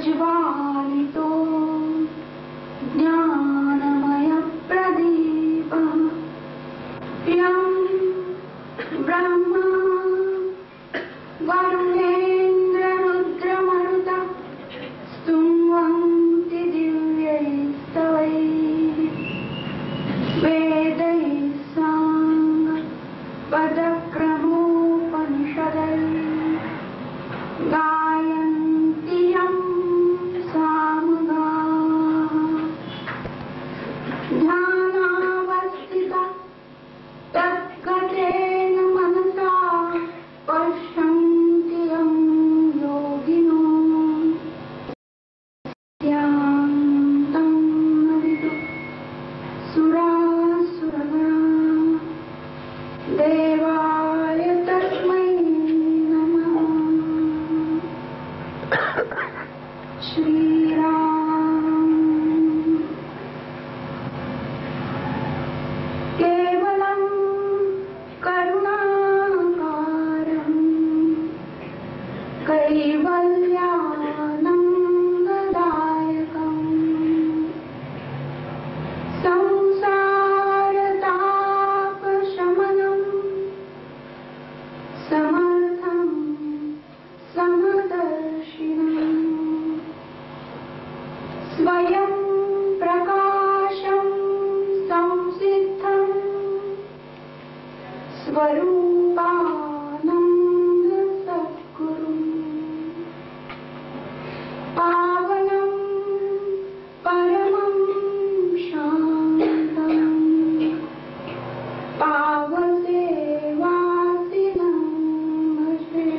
प्रज्वालितो ज्ञानमयप्रदीपः यं ब्रह्मा वरुणेन्द्ररुद्रमरुतः स्तुवन्ति दिव्यैस्तवैः वेदैः साङ्गपदक्रमोपनिषदैः गायन्ति यं सामगाः ध्यानावस्थितः तद्गतेन मनसा पश्यन्ति यं योगिनो ध्यानं विदुः सुरासुरगणाः देवाय तस्मै नमः। श्रीराम केवलं करुणाकारं कैवल्यानन्ददायकं संसारतापशमनं समर्थं समदर्शिनम् स्वयं प्रकाशं संसिद्धं स्वरूपानन्द सद्गुरुं पावनं परमं शान्तं पावसेवासिनं भजे।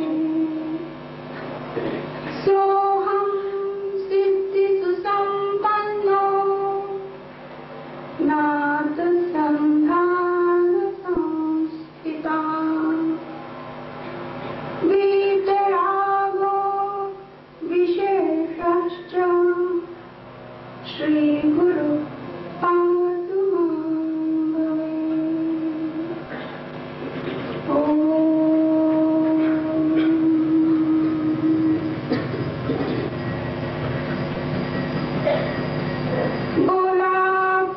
सोऽहं सिद्धिसुसम्पन्नो नाथसन्धानसंस्थिता वीतरागो विशेषश्च श्रीगुरु पातु बोला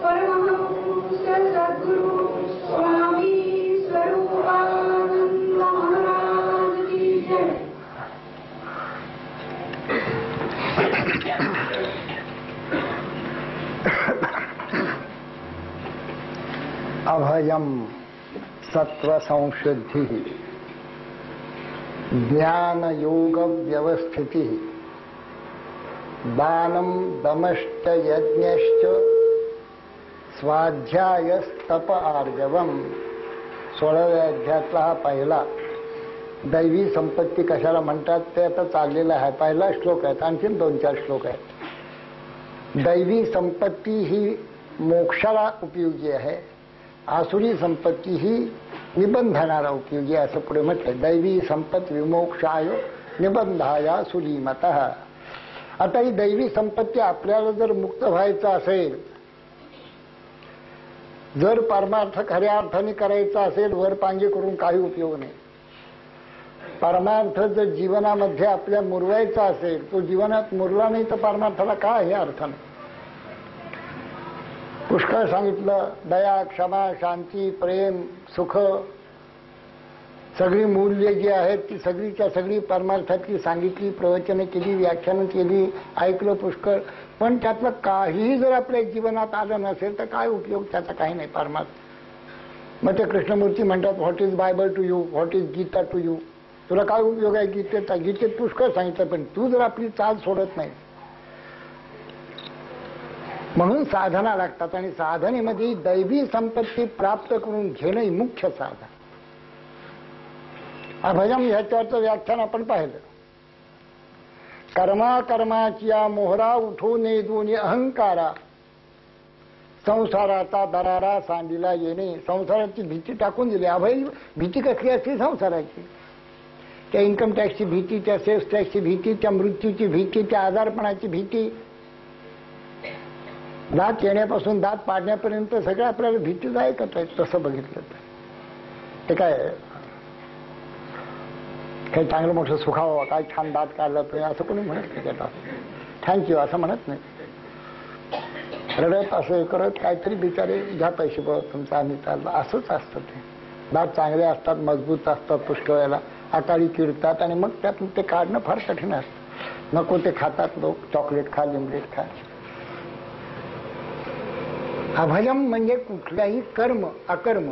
परमहंस सद्गुरु स्वामी स्वरूपानंद महाराज की जय। अभयम सत्व संशुद्धि ज्ञान योग व्यवस्थिति दानम दमश्च यज्ञश्च स्वाध्यायस्तप आर्जवम 16व्या अध्यायातला हा पहिला दैवी संपत्ती कशाला म्हणतात ते आता चाललेलं आहे. पहिला श्लोक आहे, आणखीन 2-4 श्लोक आहेत. दैवी संपत्ती ही मोक्षाला उपयोगी आहे, आसुरी संपत्ती ही निबंधनाला उपयोगी आहे असं पुढे म्हटलंय. दैवी संपत विमोक्षाय निबंधाया सुलीमतः. आता ही दैवी संपत्ती आपल्याला जर मुक्त व्हायचं असेल, जर परमार्थ खऱ्या अर्थाने करायचा असेल, वरपांगी करून काही उपयोग नाही. परमार्थ जर जीवनामध्ये आपल्या मुरवायचा असेल, तो जीवनात मुरला नाही तर परमार्थाला काय हे अर्थ नाही. पुष्कळ सांगितलं, दया, क्षमा, शांती, प्रेम, सुख, सगळी मूल्य जी आहेत ती सगळीच्या सगळी परमार्थातली सांगितली, प्रवचने केली, व्याख्यानं केली, ऐकलं पुष्कळ. पण त्यातलं काहीही जर आपल्या जीवनात आलं नसेल तर काय उपयोग, त्याचा काही नाही परमार्थ. मग ते कृष्णमूर्ती म्हणतात, what is Bible to you, what is Gita to you. तुला काय उपयोग आहे गीतेचा? गीतेत पुष्कळ सांगितलं, पण तू जर आपली चाल सोडत नाही. म्हणून साधना लागतात, आणि साधनेमध्ये दैवी संपत्ती प्राप्त करून घेणं ही मुख्य साधन. अभयम ह्याच्यावरचं व्याख्यान आपण पाहिलं. कर्मा कर्माची या मोहरा उठू ने दोन्ही अहंकारा, संसाराचा दरारा सांडीला येणे. संसाराची भीती टाकून दिली. अभय भीती कसली असते संसाराची? त्या इन्कम टॅक्सची भीती, त्या सेल्स टॅक्सची भीती, त्या मृत्यूची भीती, त्या आजारपणाची भीती, दात येण्यापासून दात पाडण्यापर्यंत सगळं आपल्याला भीतीदायकच आहे. तसं बघितलं तर ते काय काही चांगलं मोठं सुखावं, काय छान दात काढलं तर असं कोणी म्हणत नाही. थँक्यू असं म्हणत नाही. रडत असं करत काहीतरी बिचारे घ्या पैसे बघ तुमचा आम्ही चाललो असंच असतं. ते दात चांगले असतात, मजबूत असतात, पुष्कळ वेळेला अकाळी किडतात आणि मग त्यातून ते काढणं फार कठीण असतं. नको ते खातात लोक, चॉकलेट खा, लिंबलेट खा. अभयम म्हणजे कुठल्याही कर्म अकर्म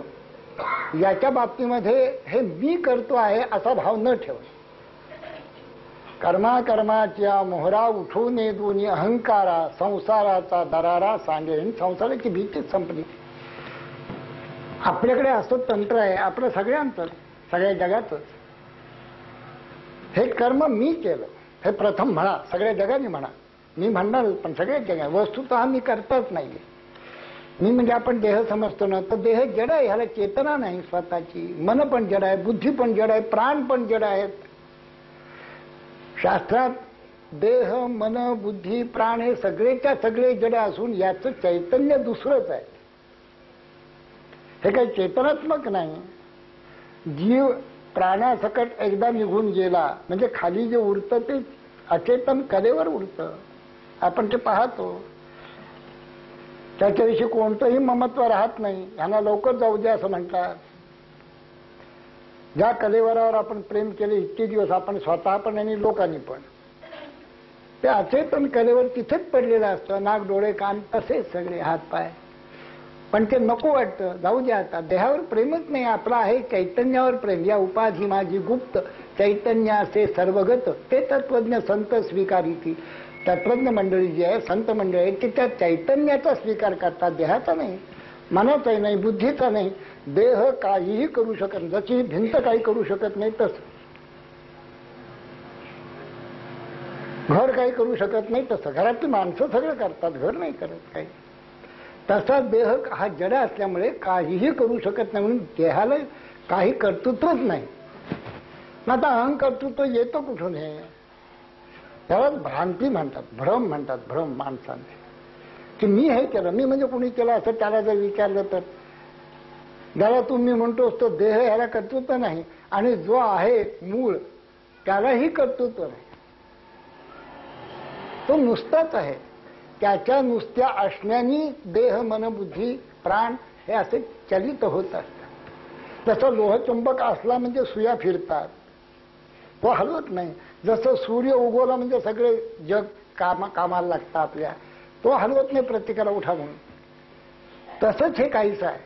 याच्या बाबतीमध्ये हे मी करतो आहे असा भाव न ठेव. कर्माच्या मोहरा उठून दोन्ही अहंकारा संसाराचा दरारा सांगेन. संसाराची भीतीच संपली. आपल्याकडे असं तंत्र आहे आपलं सगळ्यांचं, सगळ्या जगातच. हे कर्म मी केलं हे प्रथम म्हणा, सगळ्या जगाने म्हणा. मी म्हणणार पण सगळ्या जगा वस्तुतः मी करताच नाही. मी म्हणजे आपण देह समजतो ना, तर देह जड आहे, ह्याला चेतना नाही स्वतःची. मन पण जड आहे, बुद्धी पण जड आहे, प्राण पण जड आहेत. शास्त्रात देह मन बुद्धी प्राण हे सगळेच्या सगळे जड असून याचं चैतन्य दुसरंच आहे. हे काही चेतनात्मक नाही. जीव प्राणासकट एकदा निघून गेला म्हणजे खाली जे उरतं ते अचेतन कलेवर उरतं. आपण ते पाहतो. त्याच्याविषयी कोणतंही ममत्व राहत नाही. ह्यांना लवकर जाऊ द्या असं म्हणतात. ज्या कलेवरावर आपण प्रेम केले इतके दिवस आपण स्वतः पण आणि लोकांनी पण, ते अचेतन कलेवर तिथेच पडलेलं असतं. नाक डोळे कान तसेच सगळे हात पाय. पण ते नको वाटतं, जाऊ द्या आता. देहावर प्रेमच नाही आपला आहे चैतन्यावर प्रेम. या उपाधी माझी गुप्त चैतन्याचे सर्वगत ते तत्वज्ञ संत स्वीकारिती. तत्वज्ञ मंडळी जी आहे संत मंडळी आहे ते त्या चैतन्याचा स्वीकार करतात, देहाचा नाही, मनाचाही नाही, बुद्धीचा नाही. देह काहीही करू शकत नाही. जशी भिंत काही करू शकत नाही तसं, घर काही करू शकत नाही तसं, घरातली माणसं सगळं करतात, घर नाही करत काही. तसा देह हा जड असल्यामुळे काहीही करू शकत नाही. म्हणून देहाला काही कर्तृत्वच नाही. आता अहंकर्तृत्व येतो कुठून? हे त्यालाच भ्रांती म्हणतात, भ्रम म्हणतात. भ्रम माणसांचे की मी हे केलं, मी म्हणजे कुणी केलं असं त्याला जर विचारलं तर ज्याला तुम्ही म्हणतोस तो देह ह्याला कर्तृत्व नाही आणि जो आहे मूळ त्यालाही कर्तृत्व नाही. तो नुसताच आहे. त्याच्या नुसत्या असण्याने देह मन बुद्धी प्राण हे असे चलित होत असतात. जसं लोहचुंबक असला म्हणजे सुया फिरतात, तो हलवत नाही. जसं सूर्य उगवला म्हणजे सगळे जग कामाला लागतं आपल्या, तो हलवत नाही प्रत्येकाला उठा म्हणून. तसंच हे काहीच आहे.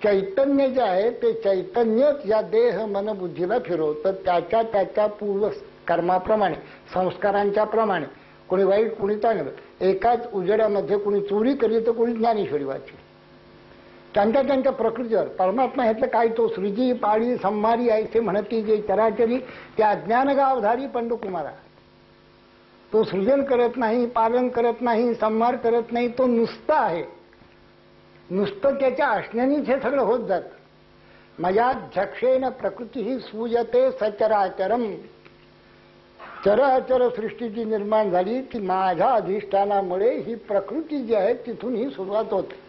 चैतन्य जे आहे ते चैतन्यच या देह मन बुद्धीला फिरवतं. त्याच्या पूर्व कर्माप्रमाणे संस्कारांच्या प्रमाणे. कोणी वाईट कोणी चांगलं. एकाच उजेडामध्ये कोणी चोरी केली तर कोणी ज्ञानेश्वरी वाचली. त्यांच्या प्रकृतीवर परमात्मा ह्यातलं काय तो सृजी पाळी संहारी ऐसे म्हणती जे चराचरी त्या अज्ञान गावधारी पंडुकुमारा. तो सृजन करत नाही, पालन करत नाही, संहार करत नाही. तो नुसता आहे. नुसतं त्याच्या असण्यानेच हे सगळं होत जात. मया झक्षेन प्रकृती ही सूयते सचराचरम. चराचर सृष्टी जी निर्माण झाली ती माझ्या अधिष्ठानामुळे ही प्रकृती जी आहे तिथून ही सुरुवात होते.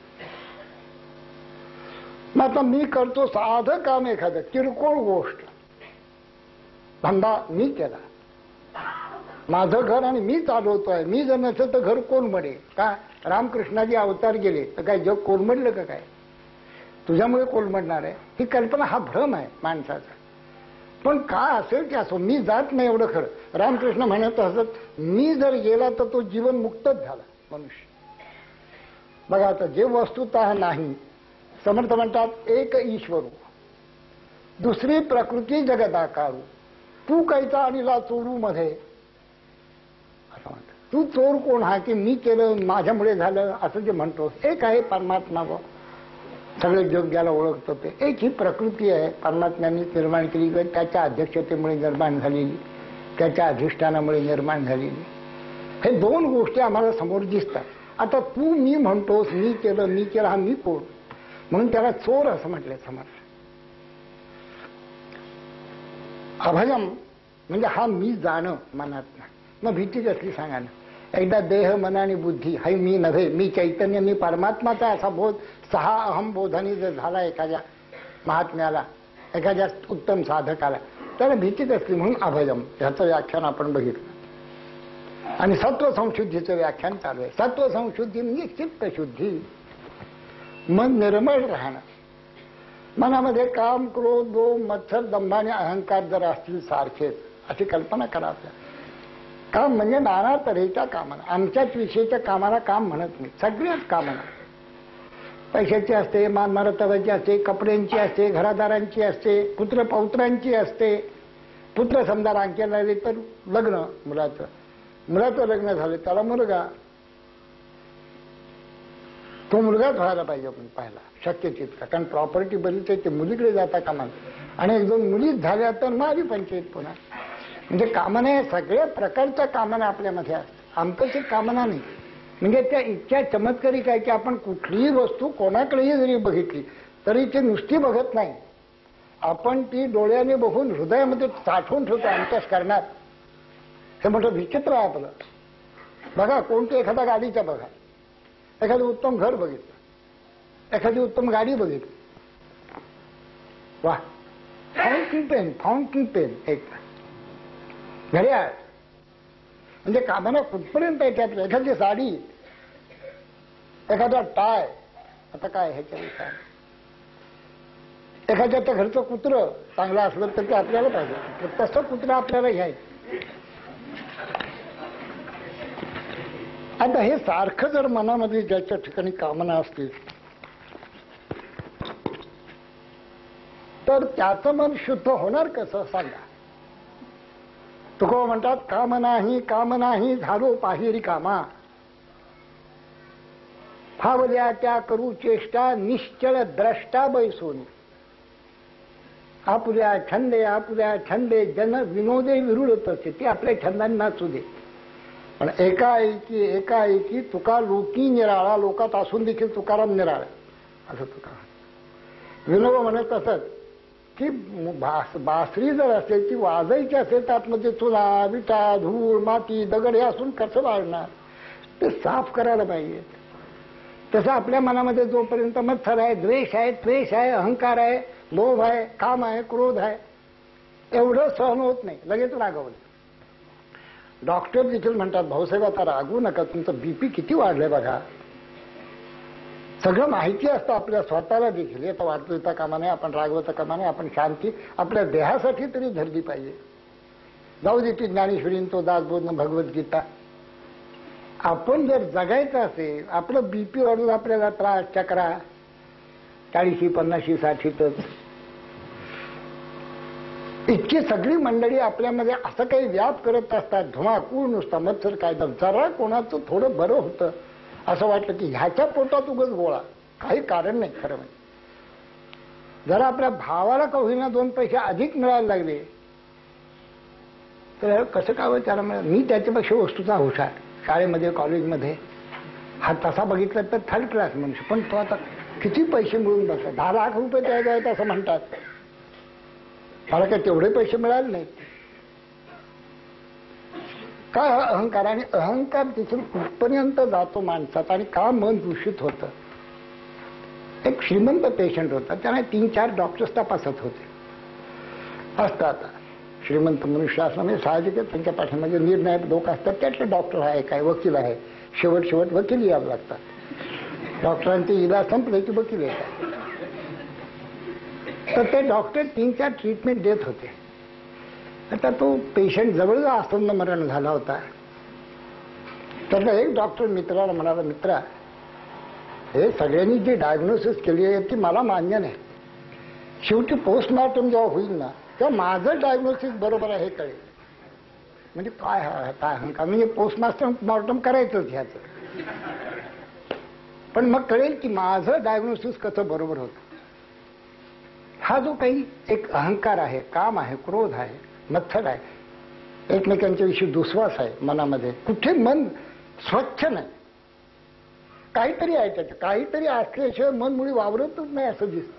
मग आता मी करतो साधं काम, एखादं किरकोळ गोष्ट, धंदा मी केला, माझं घर आणि मी चालवतोय. मी जर नसेल तर घर कोलमडे का? रामकृष्णाजी अवतार गेले तर काय जग कोलमडलं का काय? तुझ्यामुळे कोलमडणार आहे. ही कल्पना हा भ्रम आहे माणसाचा. पण काय असेल ते असो, मी जात नाही एवढं खरं. रामकृष्ण म्हणत असत मी जर गेला तर तो जीवन मुक्तच झाला मनुष्य. बघा आता जे वस्तुतः नाही, समर्थ म्हणतात एक ईश्वरू दुसरी प्रकृती जगदाकारू. तू कैचा आणिला चोरू मध्ये असं म्हणतात. तू चोर कोण हा की मी केलं माझ्यामुळे झालं असं जे म्हणतोस. एक आहे परमात्मा, सगळे जग ज्याला ओळखतं ते एक ही प्रकृती आहे. परमात्म्यांनी निर्माण केली, त्याच्या अध्यक्षतेमुळे निर्माण झालेली, त्याच्या अधिष्ठानामुळे निर्माण झालेली. हे दोन गोष्टी आम्हाला समोर दिसतात. आता तू मी म्हणतोस मी केलं हा मी कोण? म्हणून त्याला चोर असं म्हटलंय समर्थ. अभयम म्हणजे हा मी जाणं मनात ना. मग भीती कसली सांगा ना. एकदा देह मन आणि बुद्धी हाही मी नव्हे, मी चैतन्य, मी परमात्माचा असा बोध 6 अहम बोधानी जर झाला एखाद्या महात्म्याला, एखाद्या उत्तम साधकाला, त्याला भीती कसली. म्हणून अभयम ह्याचं व्याख्यान आपण बघितलं. आणि सत्व संशुद्धीचं व्याख्यान चालू आहे. सत्व संशुद्धी म्हणजे चित्तशुद्धी, मन निर्मळ राहणं. मनामध्ये काम, क्रोध, लोभ, मत्सर, दंभ आणि अहंकार जर असतील सारखेच, अशी कल्पना करा. आपल्या काम म्हणजे नाना तऱ्हेच्या कामना. आमच्याच विषयीच्या कामाला काम म्हणत नाही, सगळ्याच कामना. पैशाची असते, मानमर्तबाची असते, कपड्यांची असते, घरादारांची असते, पुत्र पौत्रांची असते. पुत्र समजा रांकेला आले तर लग्न मुलाचं लग्न झालं, त्याला मुलगा, तो मुलगाच व्हायला पाहिजे. आपण पाहिला शक्य तितका, कारण प्रॉपर्टी बरीच आहे, ते मुलीकडे जाता कामा. आणि एक दोन मुलीच झाल्या तर माझी पंचायत पुन्हा. म्हणजे कामना या सगळ्या प्रकारच्या कामना आपल्यामध्ये असतात. आमचं कामना नाही. म्हणजे त्या इतक्या चमत्कारिक आहे की आपण कुठलीही वस्तू कोणाकडेही जरी बघितली तरी ती नुसती बघत नाही, आपण ती डोळ्याने बघून हृदयामध्ये साठवून ठेवतो अंतःकरणात. हे मोठं विचित्र आहे आपलं. बघा, कोणतं एखादा गाडीचा बघा, एखादं उत्तम घर बघितलं, एखादी उत्तम गाडी बघितली, वा, फाउंटन पेन एक घड्याळ. म्हणजे कामना कुठपर्यंत आहे त्यात. एखादी साडी, एखादा टाय, आता काय ह्याच्या विचार. एखाद्या घरचं कुत्रं चांगलं असलं तर ते आपल्याला पाहिजे, तसं कुत्रं आपल्याला घ्यायचं. आता हे सारखं जर मनामध्ये ज्याच्या ठिकाणी कामना असतील तर त्याचं मन शुद्ध होणार कसं सांगा. तुकोबा म्हणतात, काम नाही झालो पाहिरी कामा, फावल्या त्या करू चेष्टा, निश्चळ द्रष्टा बैसून. आपुल्या छंदे जन विनोदे विरुळ तसे. ते आपल्या छंदांनी नाचू दे, पण एकाएकी तुका लोकी निराळा. लोकात असून देखील तुकाराम निराळा, असं तुका. विनोबा म्हणत असत की बासरी जर असेल ती वाजायची असेल तर आतमध्ये चुना, विटा, धूळ, माती, दगड हे असून कसं वाढणार. ते साफ करायला पाहिजे. तसं आपल्या मनामध्ये जोपर्यंत मत्सर आहे, द्वेष आहे, त्वेष आहे, अहंकार आहे, लोभ आहे, काम आहे, क्रोध आहे, एवढं सहन होत नाही, लगेच रागवलं. डॉक्टर देखील म्हणतात, भाऊसाहेब आता रागवू नका, तुमचं बीपी किती वाढलंय बघा. सगळं माहिती असतं आपल्या स्वतःला देखील. येतं वाटता कामा नाही, आपण रागवता कामा नाही. आपण शांती आपल्या देहासाठी तरी धरली पाहिजे. जाऊ दे ती ज्ञानेश्वरीन तो दासबोधन भगवद्गीता. आपण जर जगायचं असेल, आपलं बीपी वाढून आपल्याला त्रास, चक्रा 40, 50, 60च, इतकी सगळी मंडळी आपल्यामध्ये असं काही व्याप करत असतात, धुमाकूळ नुसता मत्सर कायदा. जरा कोणाचं थोडं बरं होतं असं वाटलं की ह्याच्या पोटात उगाच गोळा, काही कारण नाही. खरं म्हणजे जरा आपल्या भावाला का होईना 2 पैसे अधिक मिळायला लागले तर कसं काय त्याला मिळालं. मी त्याच्यापेक्षा वस्तूचा हुशार, शाळेमध्ये कॉलेजमध्ये हा तसा बघितला तर थर्ड क्लास मनुष्य, पण तो आता किती पैसे मिळून बसला, 10 लाख रुपये द्यायचे आहेत असं म्हणतात. मला काय तेवढे पैसे मिळाले नाहीत. काय अहंकार. आणि अहंकार तिथून कुठपर्यंत जातो माणसात आणि का मन दूषित होतं. एक श्रीमंत पेशंट होता, त्याने 3-4 डॉक्टर्स तपासत होते. असतात श्रीमंत मनुष्य असं म्हणजे साहजिक आहे, त्यांच्या पाठीमागे निर्णायक लोक असतात. त्यातले डॉक्टर आहे, काय वकील आहे, शेवट वकील यावं लागतात. डॉक्टरांचे इलाज संपले की वकील येतात. तर ते डॉक्टर 3-4 ट्रीटमेंट देत होते. आता तो पेशंट जवळ आसन्न मरण झाला होता. त्यातला एक डॉक्टर मित्राला म्हणाला, मित्रा, हे सगळ्यांनी जी डायग्नोसिस केली आहे ती मला मान्य नाही. शेवटी पोस्टमॉर्टम जेव्हा होईल ना तेव्हा माझं डायग्नोसिस बरोबर आहे हे कळेल. म्हणजे काय अहंकार. म्हणजे पोस्टमॉर्टम करायचंच ह्याचं, पण मग कळेल की माझं डायग्नोसिस कसं बरोबर होतं. हा जो काही एक अहंकार आहे, काम आहे, क्रोध आहे, मत्सर आहे, एकमेकांच्या विषयी दुस्वास आहे मनामध्ये, कुठे मन स्वच्छ नाही, काहीतरी आहे त्याचं. काहीतरी असल्याशिवाय मन मुळी वावरतच नाही असं दिसतं.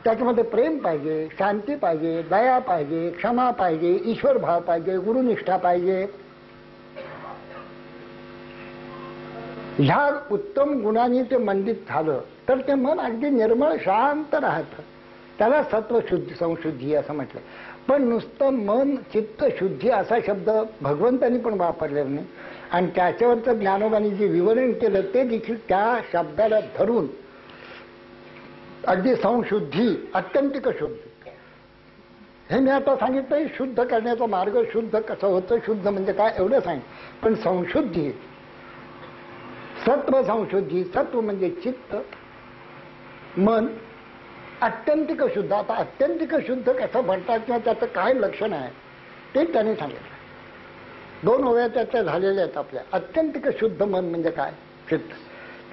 त्याच्यामध्ये प्रेम पाहिजे, शांती पाहिजे, दया पाहिजे, क्षमा पाहिजे, ईश्वर भाव पाहिजे, गुरुनिष्ठा पाहिजे. ह्या उत्तम गुणांनी ते मंडित झालं तर ते मन अगदी निर्मळ शांत राहतं. त्याला सत्वशुद्धी संशुद्धी असं म्हटलं. पण नुसतं मन चित्त शुद्धी असा शब्द भगवंतांनी पण वापरलेला नाही. आणि त्याच्यावरचं ज्ञानोबांनी जे विवरण केलं ते देखील त्या शब्दाला धरून अगदी संशुद्धी, अत्यंतिक शुद्धी, हे मी आता सांगितलं. शुद्ध करण्याचा मार्ग, शुद्ध कसं होतं, शुद्ध म्हणजे काय एवढं सांग. पण संशुद्धी, सत्व संशुद्धी, सत्व म्हणजे चित्त, मन अत्यंतिक शुद्ध. आता अत्यंतिक शुद्ध कसं म्हणतात किंवा त्याचं काय लक्षण आहे ते त्याने सांगितलं. 2 ओव्या त्याच्या झालेल्या आहेत आपल्या. अत्यंतिक शुद्ध मन म्हणजे काय, चित्त.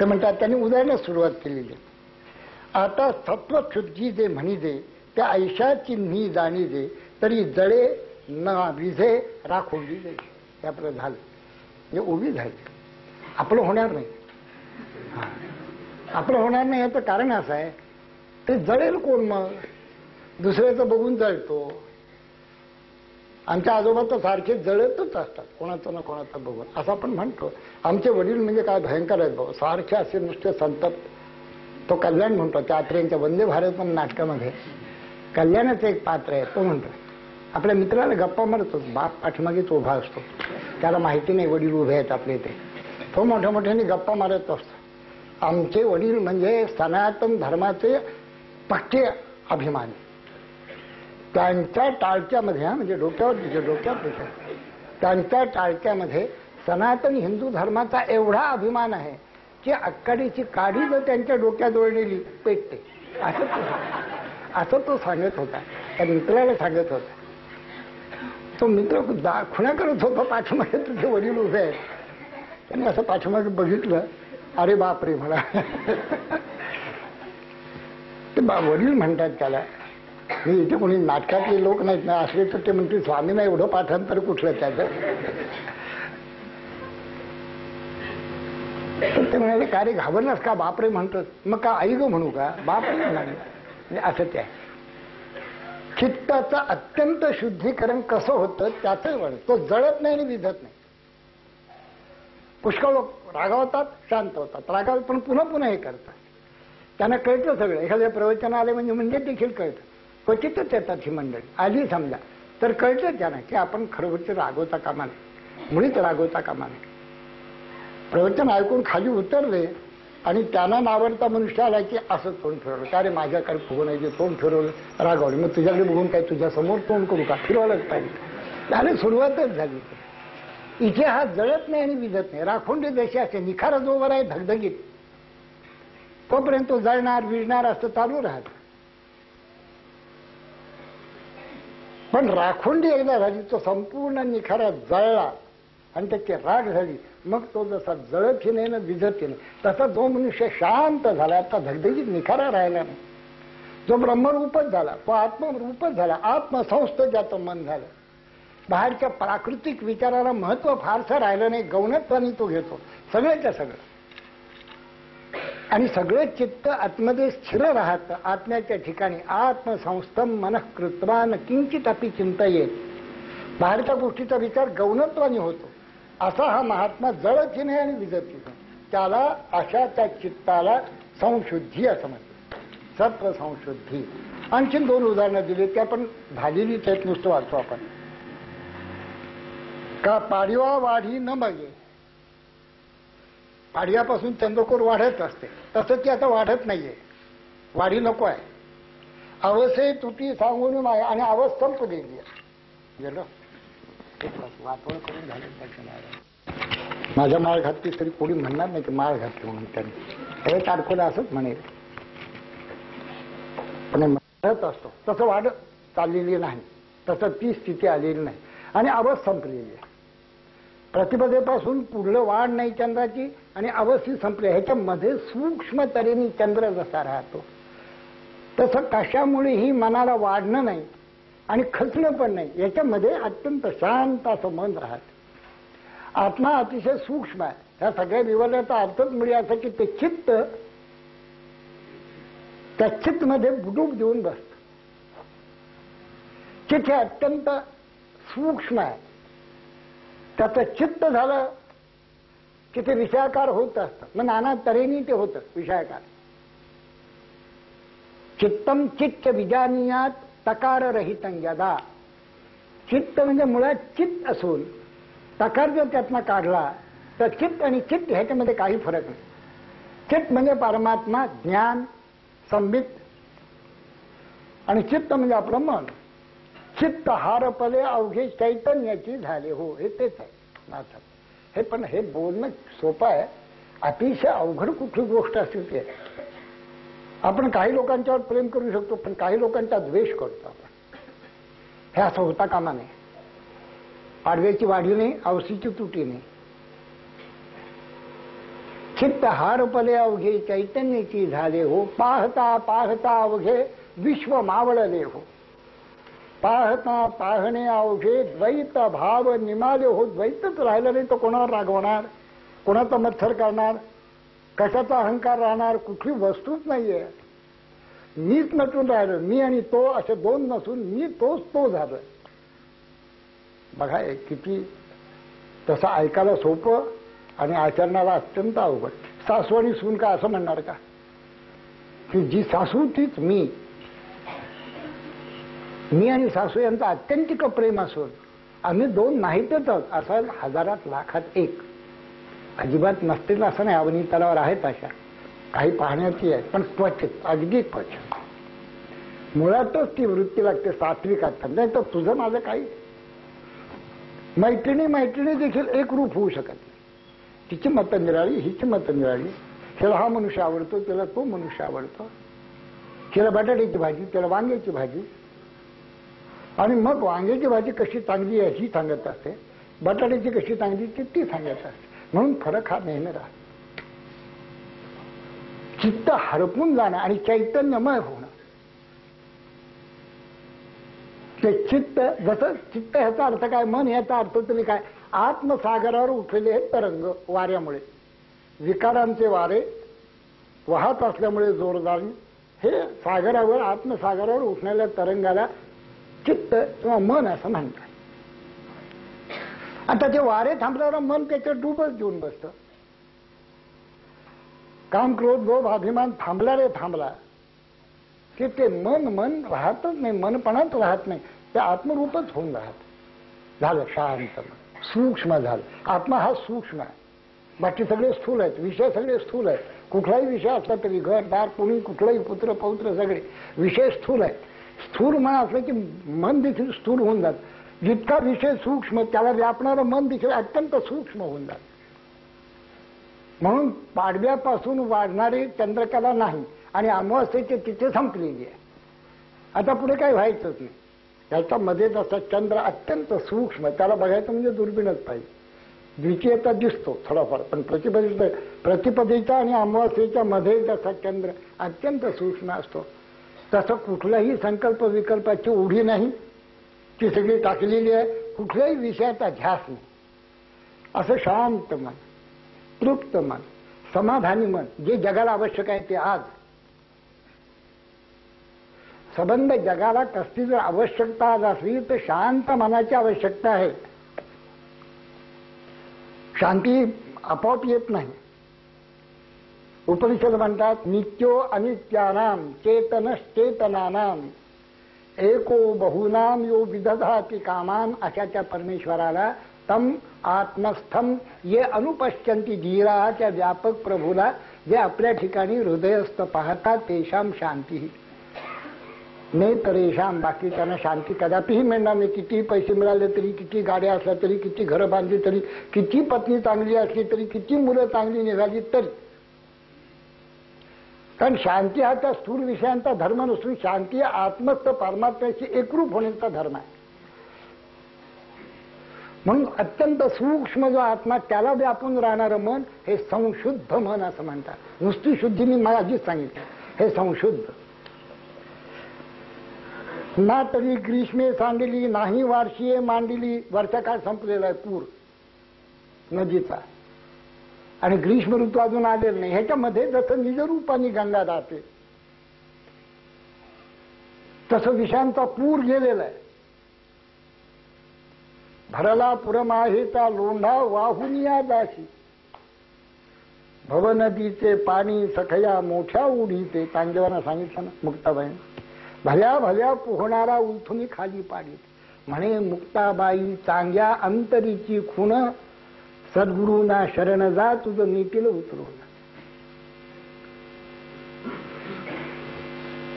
ते म्हणतात त्यांनी उदाहरणं सुरुवात केलेली. आता सत्वशुद्धी जे म्हणी दे त्या ऐशाची नी जाणी दे तरी जळे ना विझे राखोंडी दे. हे आपलं झालं, म्हणजे उभी झाली. आपलं होणार नाही. आपलं होणार नाही याचं कारण असं आहे, ते जळेल कोण मग? दुसऱ्याचं बघून जळतो. आमच्या आजोबा तर सारखे जळतच असतात, कोणाचं ना कोणाचं बघून, असं आपण म्हणतो. आमचे वडील म्हणजे काय भयंकर आहेत भाऊ, सारखे असे नुसते संतत. तो कल्याण म्हणतो त्या आत्रेंच्या वंदे भारत नाटकामध्ये कल्याणाचं एक पात्र आहे. तो म्हणतो आपल्या मित्राला गप्पा मारतो, बाप पाठीमागेच उभा असतो, त्याला माहिती नाही वडील उभे आहेत आपले ते. तो मोठ्या मोठ्याने गप्पा मारत असतो. आमचे वडील म्हणजे सनातन धर्माचे पक्के अभिमानी. त्यांच्या टाळक्यामध्ये, म्हणजे डोक्यावर त्यांच्या टाळक्यामध्ये सनातन हिंदू धर्माचा एवढा अभिमान आहे की अक्काडीची काडी जर त्यांच्या डोक्यात ओढलेली पेटते. असं तो सांगत होता, त्या मित्राला सांगत होता. तो मित्र खुणा करत होता, पाठीमागे तुझे वडील उभे आहेत. त्यांनी असं पाठीमागे बघितलं, अरे बापरे म्हणा. ते वडील म्हणतात त्याला, मी इथे कोणी नाटकातले लोक नाहीत ना, असले तर ते म्हणते स्वामींना एवढं पाठांतर कुठलं त्याचं. ते म्हणाले का रे घाबरलास का, बापरे म्हणतोस, मग का आई ग म्हणू का, बापरे म्हणाले. असं ते आहे. चित्ताचं अत्यंत शुद्धीकरण कसं होतं त्याचं वर्ण. तो जळत नाही आणि विझत नाही. पुष्कळ लोक रागावतात, शांत होतात, रागावतात पण पुन्हा पुन्हा हे करतात. त्यांना कळतं सगळं. एखाद्या प्रवचन आले म्हणजे देखील कळतं. क्वचितच येतात ही मंडळी, आली समजा तर कळतं त्यांना की आपण खरोखरच रागवता कामा नये, मुळीच रागवता कामा नये. प्रवचन ऐकून खाली उतरले आणि त्यांना नावडता मनुष्य आला की असं तोंड फिरवलं, का रे माझ्याकडे बघून आहे, तोंड फिरवलं रागवलं, मग तुझ्याकडे बघून काय तुझ्या समोर तोंड करू का, फिरवायलाच पाहिजे. आणि सुरुवातच झाली. इथे हा जळत नाही आणि विजत नाही. राखोंडी जशी असते, निखारा जोवर आहे धगधगीत, तोपर्यंत तो जळणार विजणार असं चालू राहत. पण राखोंडी एकदा झाली, तो संपूर्ण निखारा जळला आणि त्याची राख झाली, मग तो जसा जळतही नाही ना विझतही नाही, तसा जो मनुष्य शांत झाला, आता धगधगीत निखारा राहिला नाही, जो ब्रह्मरूपच झाला, तो आत्मरूपच झाला, आत्मसंस्थ ज्याचं मन झालं, बाहेरच्या प्राकृतिक विचाराला महत्व फारसं राहिलं नाही, गौणत्वाने तो घेतो सगळ्याच्या सगळं. आणि सगळं चित्त आत्ममध्ये स्थिर राहतं. आत्म्याच्या ठिकाणी आत्मसंस्थम मनः कृत्वान किंचित अपि चिंतयेत. बाहेरच्या गोष्टीचा विचार गौणत्वाने होतो. असा हा महात्मा जळतही नाही आणि विजतही नाही. त्याला अशा त्या चित्ताला संशुद्धी असं म्हणतात, सत्व संशुद्धी. आणखीन 2 उदाहरणं दिली, त्या पण झालेलीच आहेत, नुसतं वाचतो आपण. का पाडवा वाढी न बघे, पाडव्यापासून चंद्रकोर वाढत असते, तसं ती आता वाढत नाहीये, वाढी नको आहे. अवसे तुटी सांगून आहे आणि अवस्थ संप गेली आहे. गेलं वाटवण करून झालं. माझ्या माळ घातली तरी कोणी म्हणणार नाही की माळ घातली म्हणून. त्यांनी हे तारखेला असंच म्हणेल, पण वाढत असतो तसं वाढत चाललेली नाही, तसं ती स्थिती आलेली नाही आणि अवस्थ संपलेली आहे. प्रतिपदेपासून पुढलं वाढ नाही चंद्राची आणि अवस्थी संपली. ह्याच्यामध्ये सूक्ष्म तऱ्हेने चंद्र जसा राहतो तसं कशामुळेही मनाला वाढणं नाही आणि खचणं पण नाही. याच्यामध्ये अत्यंत शांत असं मन राहत. आत्मा अतिशय सूक्ष्म आहे. ह्या सगळ्या विवरण्याचा अर्थच म्हणजे असं की ते चित्त त्या चित्तमध्ये बुडूक देऊन बसत. चित्त हे अत्यंत सूक्ष्म आहे. त्याचं चित्त झालं की ते विषयाकार होत असतं. मग नाना तऱ्हेने ते होतं विषयाकार. चित्तम चित्त विजानीयात तकार रहितं यदा. चित्त म्हणजे मुळात चित्त असून तकार जर त्यातनं काढला तर चित्त आणि चित्त ह्याच्यामध्ये काही फरक नाही. चित्त म्हणजे परमात्मा, ज्ञान, संबित, आणि चित्त म्हणजे आपलं मन. चित्त हारपले अवघे चैतन्याची झाले हो, हे तेच आहे नाथ. हे पण हे बोलणं सोपं आहे, अतिशय अवघड कुठली गोष्ट असते ते. आपण काही लोकांच्यावर प्रेम करू शकतो, पण काही लोकांचा द्वेष करतो आपण. हे असं होता कामा नये. पाडव्याची वाढी नाही, औसीची तुटी नाही. चित्त हारपले अवघे चैतन्याची झाले हो, पाहता पाहता अवघे विश्व मावळले हो. पाहता पाहणे अवघे द्वैत भाव निमाले हो. द्वैतच राहिलं नाही तर कोणावर रागवणार, कोणाचा मत्सर करणार, कशाचा अहंकार राहणार, कुठली वस्तूच नाहीये. मीच नटून राहिलं, मी आणि तो असे दोन नसून मी तोच तो झालं. बघा किती तसं ऐकायला सोपं आणि आचरणाला अत्यंत अवघड. सासू आणि सून का असं म्हणणार का की जी सासू तीच मी आणि सासू यांचं अत्यंतिक प्रेम असून आम्ही दोन नाहीतच असं हजारात लाखात एक. अजिबात नसतील असं नाही, अवनीतलावर आहेत अशा काही पाहण्याची आहे, पण क्वचित, अगदी क्वचित. मुळातच ती वृत्ती लागते सात्विक अर्थ. नाही तर तुझं माझं काही. मैत्रिणी देखील एक रूप होऊ शकत नाही. तिची मतं निराळी, हिची मतं निराळी. हिला हा मनुष्य आवडतो, तिला तो मनुष्य आवडतो. तिला बटाट्याची भाजी, तिला वांग्याची भाजी. आणि मग वांग्याची भाजी कशी चांगली आहे ही सांगत असते, बटाट्याची कशी चांगली ती सांगत असते. म्हणून फरक हा नेहमी राहतो. चित्त हरपून जाणं आणि चैतन्यमय होणं. ते चित्त, जसं चित्त ह्याचा अर्थ काय, मन ह्याचा अर्थ तुम्ही काय, आत्मसागरावर उठलेले हे तरंग वाऱ्यामुळे, विकारांचे वारे वाहत असल्यामुळे जोरदार, हे सागरावर, आत्मसागरावर उठलेल्या तरंगाला चित्त किंवा मन असं म्हणतात. आता ते वारे थांबल्यावर मन त्याच्यात डुबच देऊन बसतं. काम, क्रोध, लोभ, अभिमान थांबला रे थांबला की ते मन राहतच नाही, मनपणात राहत नाही, ते आत्मरूपच होऊन राहत. झालं शांत मन, सूक्ष्म झालं. आत्मा हा सूक्ष्म आहे, बाकी सगळे स्थूल आहेत, विषय सगळे स्थूल आहेत. कुठलाही विषय असला तरी, घर दार कुणी, कुठलाही पुत्र पौत्र सगळे विषय स्थूल आहेत. स्थूल मन असलं की मन देखील स्थूल होऊन जात. जितका विषय सूक्ष्म त्याला व्यापणारं मन देखील अत्यंत सूक्ष्म होऊन जात. म्हणून पाडव्यापासून वाढणारी चंद्रकला नाही आणि अमावास्येची तिथे संपलेली आहे. आता पुढे काही व्हायचंच नाही. त्याच्यामध्ये जसा चंद्र अत्यंत सूक्ष्म, त्याला बघायचं म्हणजे दुर्बीणच पाहिजे. द्वितीयता दिसतो थोडाफार, पण प्रतिपदेचा आणि अमावास्येच्या मध्ये जसा चंद्र अत्यंत सूक्ष्म असतो, तसं कुठल्याही संकल्प विकल्पाची ओढी नाही, ती सगळी टाकलेली आहे. कुठल्याही विषयाचा ध्यास नाही. असं शांत मन, तृप्त मन, समाधानी मन, जे जगाला आवश्यक आहे ते. आज संबंध जगाला कसली जर आवश्यकता आज असली तर शांत मनाची आवश्यकता आहे. शांती आपोआप येत नाही. उपनिषद म्हणतात, नित्यो अनित्यानाम चेतनश्चेतनानाम एको बहुनाम यो विदधाति कामान. अशा त्या परमेश्वराला, तम आत्मस्थम ये अनुपश्यंती धीरा, त्या व्यापक प्रभूला जे आपल्या ठिकाणी हृदयस्थ पाहतात, तेषाम शांती नेतरेशाम. बाकी त्यांना शांती कदापिही मिळणार नाही. कितीही पैसे मिळाले तरी, किती गाड्या असल्या तरी, किती घरं बांधली तरी, किती पत्नी चांगली असली तरी, किती मुलं चांगली निघाली तरी. कारण शांती हा त्या स्थूल विषयांचा धर्म नसून शांती आत्मस्थ परमात्म्याशी एकरूप होण्याचा धर्म आहे. म्हणून अत्यंत सूक्ष्म जो आत्मा, त्याला व्यापून राहणारं मन हे संशुद्ध मन असं म्हणतात. नुसती शुद्धी मी मला आधीच सांगितलं, हे संशुद्ध. ना तरी ग्रीष्मे सांडली, नाही वार्षिये मांडली. वर्षा काळ संपलेला आहे, पूर नदीचा, आणि ग्रीष्म ऋतू अजून आलेला नाही. ह्याच्यामध्ये जसं निजरूपाने गंगा राहते, तसं विषयांचा पूर गेलेला आहे. भरला पुरमाहेचा लोंढा वाहून या दाशी, भवनदीचे पाणी सखया मोठ्या उडीते. तांजवाना सांगितलं ना मुक्ताबाई, भल्या भल्या पोहणारा उलथुनी खाली पाडीत. म्हणे मुक्ताबाई चांग्या अंतरीची खूण, सद्गुरूंना शरण जा तुझं नीतीला उतरून.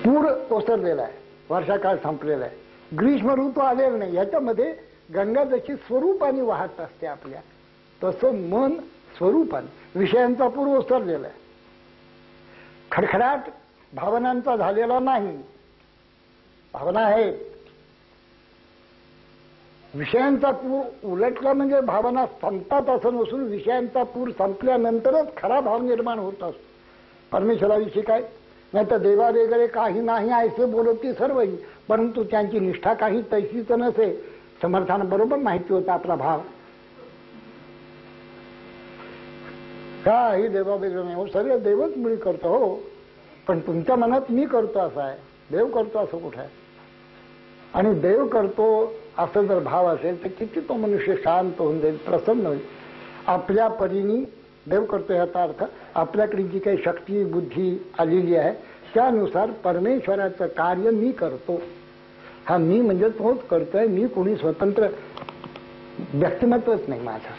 पूर ओसरलेला आहे, वर्षाकाळ संपलेला आहे, ग्रीष्म ऋतू आलेला नाही. याच्यामध्ये गंगा जशी स्वरूपाने वाहत असते आपल्या, तसं मन स्वरूपाने विषयांचा पूर ओसरलेला आहे. खडखडाट भावनांचा झालेला नाही. भावना आहे, विषयांचा पूर उलटला म्हणजे भावना संपतात असं नसून विषयांचा पूर संपल्यानंतरच खरा भाव निर्माण होत असतो. परमेश्वराविषयी काय, नाही तर देवा वगैरे काही नाही ऐसे बोलती सर्वही, परंतु त्यांची निष्ठा काही तशीच नसे. समर्थांबरोबर माहिती होता आपला भाव काही देवा वगैरे नाही हो, सगळं देवच मुळी करतो हो, पण तुमच्या मनात मी करतो असं आहे, देव करतो असं कुठं आहे. आणि देव करतो असं जर भाव असेल तर किती तो मनुष्य शांत होऊन जाईल, प्रसन्न होईल. आपल्या परीने देव करतो याचा अर्थ आपल्याकडे जी काही शक्ती बुद्धी आलेली आहे त्यानुसार परमेश्वराचं कार्य मी करतो. हा मी म्हणजे तोच करतोय, मी कोणी स्वतंत्र व्यक्तिमत्वच नाही माझा.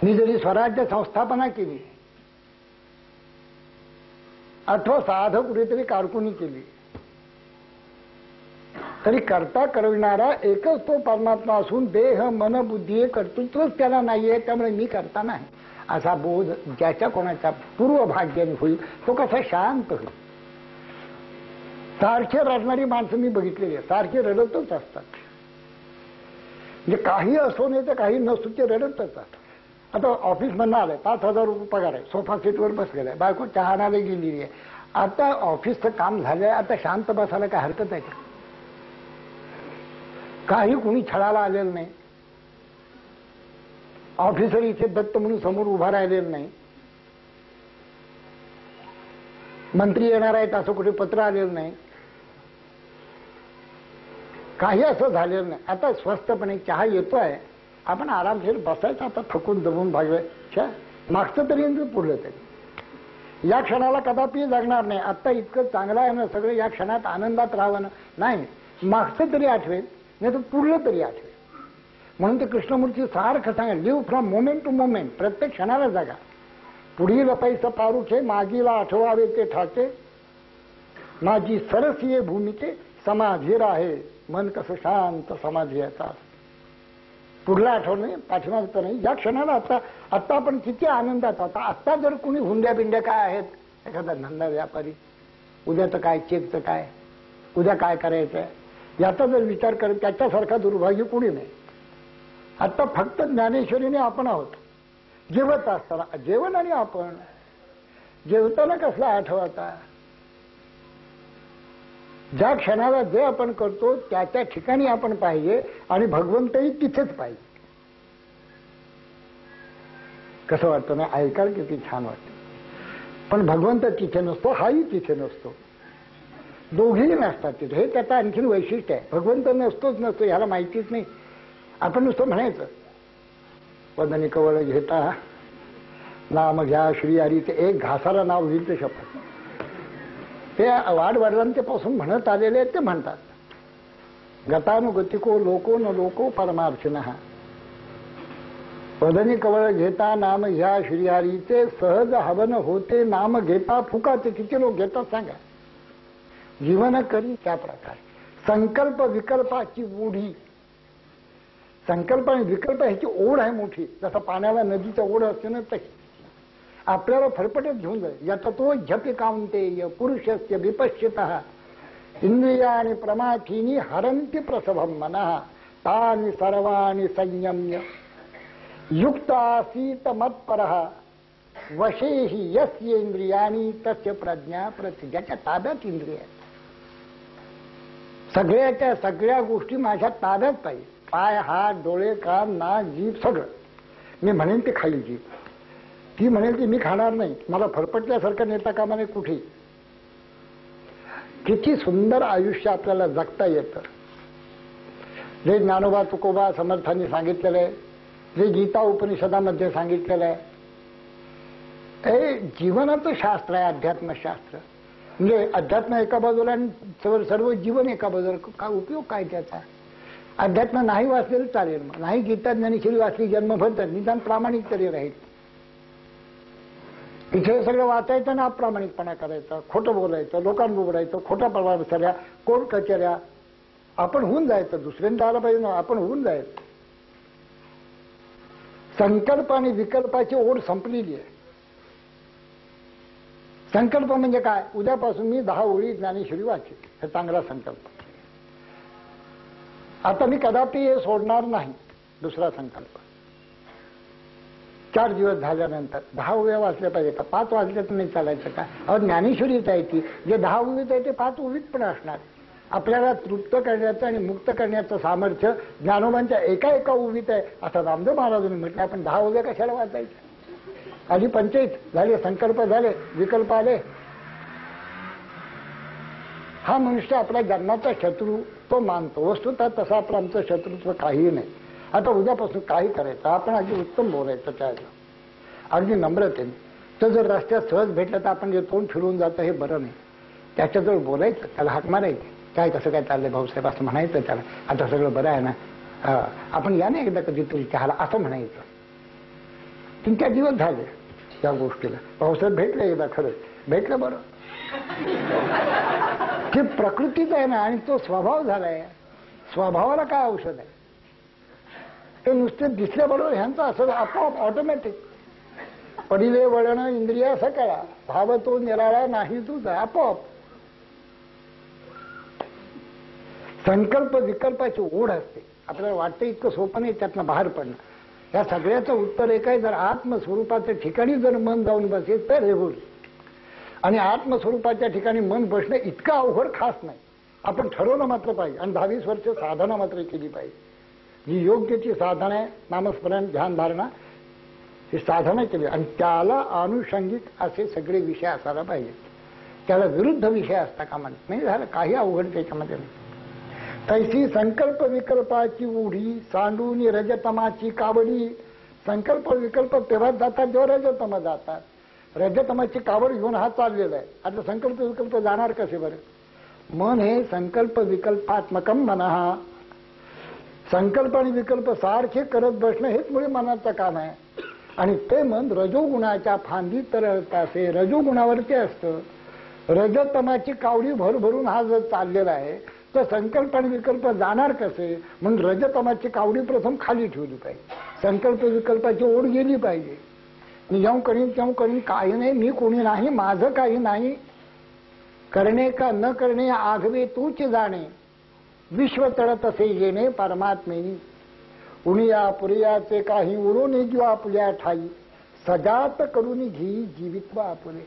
मी जरी स्वराज्य संस्थापना केली अथवा साधक कुठेतरी कारकुनी केली तरी करता करविणारा एकच तो परमात्मा असून देह मन बुद्धी हे कर्तृत्वच त्याला नाहीये, त्यामुळे मी करता नाही असा बोध ज्याच्या कोणाच्या पूर्व भाग्याने होईल तो कसा शांत होईल. सारखे रडणारी माणसं मी बघितलेली आहे, सारखे रडतच असतात. म्हणजे काही असो नाही तर काही नसतो ते रडतच असतात. आता ऑफिस मधनं आलंय, 5,000 रुपये पगार आहे, सोफा सीटवर बसलेला आहे, बायको चहा आणायला गेलेली आहे. आता ऑफिसचं काम झालंय, आता शांत बसायला काय हरकत आहे का? काही कुणी छळाला आलेलं नाही, ऑफिसर इथे दत्त म्हणून समोर उभा राहिलेला नाही, मंत्री येणार आहेत असं कुठे पत्र आलेलं नाही, काही असं झालेलं नाही. आता स्वस्तपणे चहा येतोय, आपण आरामशीर बसायचं, आता थकून दबून भागवायच्या, मागचं तरी पुढलं तरी. या क्षणाला कदापि जगणार नाही, आता इतकं चांगलं आहे ना सगळं, या क्षणात आनंदात राहावं ना, नाही मागचं तरी आठवेल, नाही तर पुढलं तरी आठवेल. म्हणून ते कृष्णमूर्ती सारखं सांगा, live from moment to moment, प्रत्येक क्षणाला जगा. पुढील पैसा पारुखे, मागीला आठवावे ते ठाके, माझी सरसीये भूमिके समाधीर आहे, मन कसं शांत समाधी याचा. पुढला आठवण नाही, पाठीमागचं नाही, या क्षणाला आता आत्ता आपण किती आनंदात होता. आत्ता जर कुणी हुंड्या बिंड्या काय आहेत, एखादा धंदा व्यापारी, उद्याचं काय, चेकचं काय, उद्या काय करायचंय याचा जर विचार करत त्याच्यासारखा दुर्भाग्य कुणी नाही. आता फक्त ज्ञानेश्वरीने आपण आहोत. जेवत असताना जेवण आणि आपण जेवताना कसला आठवता, ज्या क्षणाला जे आपण करतो त्या त्या ठिकाणी आपण पाहिजे आणि भगवंतही तिथेच पाहिजे. कसं वाटतं ना, ऐकायला किती छान वाटतं. पण भगवंत तिथे नसतो, हाही तिथे नसतो, दोघेही नसतात तिथे. हे त्याचं आणखीन वैशिष्ट्य आहे. भगवंत नसतोच नसतो ह्याला माहितीच नाही. आपण नुसतं म्हणायचं वदनी कवळ घेता नाम घ्या श्री हरी, ते एक घासाला नाव घेईल ते शपथ. ते वाडवडिलांपासून म्हणत आलेले ते म्हणतात, गतानुगतिको लोको न लोको परमार्थिनः, वदनी कवळ घेता नाम घ्या श्रीहरीचे, सहज हवन होते नाम घेता फुकाचे. किती लोक घेतात सांगा. जीवन करी त्या प्रकारे संकल्प विकल्पाची ओढी, संकल्प आणि विकल्प ह्याची ओढ आहे मोठी. जसं पाण्याला नदीच्या ओढ असते ना तशी आपल्याला फरफटत घेऊन जाईल. याचा तो झपी काउंतेय पुरुषस्य विपश्यतः इंद्रियाणि प्रमाथीनी हरंती प्रसभम मनः, तानि सर्वाणि संयम्य युक्त आसीत मत्परः, वशे हि यस्य इंद्रियाणि तस्य प्रज्ञा प्रति. ज्याच्या ताब्यात इंद्रिय आहेत, सगळ्याच्या सगळ्या गोष्टी माझ्या ताब्यात पाहिजे. पाय हात डोळे कान नाक जीभ सगळं. मी म्हणेन ते खाईल जीभ, ती म्हणेल की मी खाणार नाही, मला फरफटल्यासारखं नेता कामा नये कुठे. किती सुंदर आयुष्य आपल्याला जगता येतं. जे ज्ञानोबा तुकोबा समर्थांनी सांगितलेलं आहे, जे गीता उपनिषदामध्ये सांगितलेलं आहे, हे जीवनाचं शास्त्र आहे. अध्यात्मशास्त्र म्हणजे अध्यात्म एका बाजूला आणि सर्व जीवन एका बाजूला. काय उपयोग काय त्याचा. अध्यात्म नाही वाचलेलं चालेल, मग नाही गीता ज्ञानेश्वरी वाचली जन्मभर तर निदान प्रामाणिक तरी राहील. इथे सगळं वाचायचं ना अप्रामाणिकपणा करायचा, खोटं बोलायचं, लोकांना बोलायचं, खोटा प्रभाव सगळ्या कोर्ट कचऱ्या, आपण होऊन जायचं. दुसऱ्यांदा आलं पाहिजे ना, आपण होऊन जायचं. संकल्प आणि विकल्पाची ओढ संपलेली आहे. संकल्प म्हणजे काय? उद्यापासून मी 10 ओळी ज्ञानेश्वरी वाचेल, हे चांगला संकल्प. आता मी कदापि हे सोडणार नाही. दुसरा संकल्प, 4 दिवस झाल्यानंतर 10 ओव्या वाचल्या पाहिजे का? 5 वाचल्या तर नाही चालायचं का? अहो ज्ञानेश्वरीच आहे ती, जे 10 ओवीत आहे ते 5 ओवीत पण असणार. आपल्याला तृप्त करण्याचं आणि मुक्त करण्याचं सामर्थ्य ज्ञानोबांच्या एका ओवीत आहे असं रामदेव महाराजांनी म्हटलं. आपण 10 ओव्या कशाला वाचायच्या? आधी पंचायत झाले, संकल्प झाले, विकल्प आले. हा मनुष्य आपल्या जन्माचा शत्रू तो मानतो. वस्तुतः तसं आपलं आमचं शत्रुत्व काहीही नाही. आता उद्यापासून काही करायचं, आपण अगदी उत्तम बोलायचं त्याला, अगदी नम्रतेने. तर जर रस्त्यात सहज भेटलं तर आपण जे तोंड फिरवून जातं हे बरं नाही. त्याच्याजवळ बोलायचं, त्याला हाक मारायची, काय कसं काय चाललंय भाऊसाहेब असं म्हणायचं त्याला. आता सगळं बरं आहे ना, आपण या ना एकदा कधीतरी चहाला असं म्हणायचं. 3-4 दिवस झाले त्या गोष्टीला. भाऊसाहेब भेटले एकदा, खरंच भेटलं बरं. की प्रकृतीच आहे ना आणि तो स्वभाव झालाय. स्वभावाला काय औषध आहे? ते नुसते दिसल्याबरोबर ह्यांचं असं आपोआप ऑटोमॅटिक पडिले वळण इंद्रिया सकळा भाव तो निराळा नाही तुझा, आपोआप. संकल्प विकल्पाची ओढ असते. आपल्याला वाटतं इतकं सोपं नाही त्यातनं बाहेर पडणं. या सगळ्याचं उत्तर एक आहे, जर आत्मस्वरूपाच्या ठिकाणी जर मन जाऊन बसेल तर हे होईल. आणि आत्मस्वरूपाच्या ठिकाणी मन बसणं इतकं अवघड खास नाही. आपण ठरवलं मात्र पाहिजे आणि 10-20 वर्ष साधना मात्र केली पाहिजे. जी योग्यची साधना आहे, नामस्मरण, ध्यान धारणा, ही साधना केली आणि त्याला अनुषंगिक असे सगळे विषय असायला पाहिजे. त्याला विरुद्ध विषय असता कामा नाही. झालं काही अवघड त्याच्यामध्ये नाही. तैसी संकल्प विकल्पाची उडी सांडून रजतमाची कावडी. संकल्प विकल्प तेव्हाच जातात जेव्हा रजतम जातात. रजतमाची कावड घेऊन हा चाललेला आहे. आता संकल्प विकल्प जाणार कसे बरं? मन हे संकल्प विकल्पात्मकम मनः. संकल्प आणि विकल्प सारखे करत बसणं हेच मुळे मनाचं काम आहे. आणि ते मन रजोगुणाच्या फांदी तरळत असे, रजोगुणावरती असतं. रजतमाची कावडी भरभरून हा जर चाललेला आहे तर संकल्प आणि विकल्प जाणार कसे? म्हणून रजतमाची कावडी प्रथम खाली ठेवली पाहिजे. संकल्प विकल्पाची ओढ गेली पाहिजे. मी जेव्हा करीन काही नाही, मी कोणी नाही, माझं काही नाही. करणे का न करणे आघवे तूच जाणे. विश्व तळत असे येणे परमात्मेनी. उनिया पुरियाचे काही उरून जीव आपल्या ठाई. सजात करून घी जीवित्व आपले.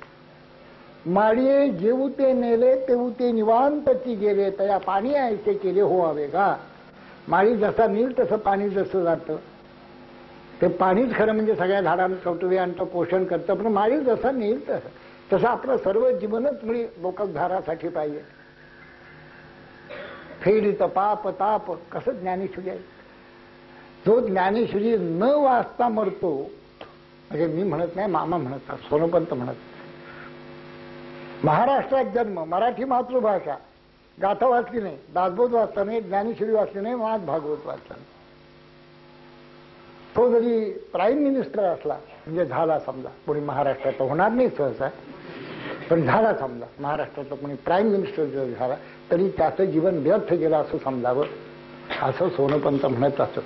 माळी जेऊ ते नेले तेऊ ते निवांतची गेले. तया पाणी ऐसे केले हो हवे का. माळी जसा नील तसं पाणी जसं जातं. ते पाणीच खरं म्हणजे सगळ्या झाडांना चौटवे आणतं, पोषण करतं. पण माळी जसं नेईल तसं आपलं सर्व जीवनच मुळे लोकधारासाठी पाहिजे. फेडित पाप ताप कसं ज्ञानेश्वरी आहे. जो ज्ञानेश्वरी न वाचता मरतो, म्हणजे मी म्हणत नाही, मामा म्हणतात, सोनोपंत म्हणत. महाराष्ट्रात जन्म, मराठी मातृभाषा, गाथा वाचली नाही, दासबोध वाचला नाही, ज्ञानेश्वरी वाचली नाही, महात भागवत वाचला नाही. तो जरी प्राईम मिनिस्टर असला म्हणजे झाला समजा, कोणी महाराष्ट्राचा होणार नाही सहसा, पण झाला समजा महाराष्ट्राचा कोणी प्राईम मिनिस्टर जर झाला तरी त्याचं जीवन व्यर्थ गेलं असं समजावं, असं सोनोपंत म्हणत असत.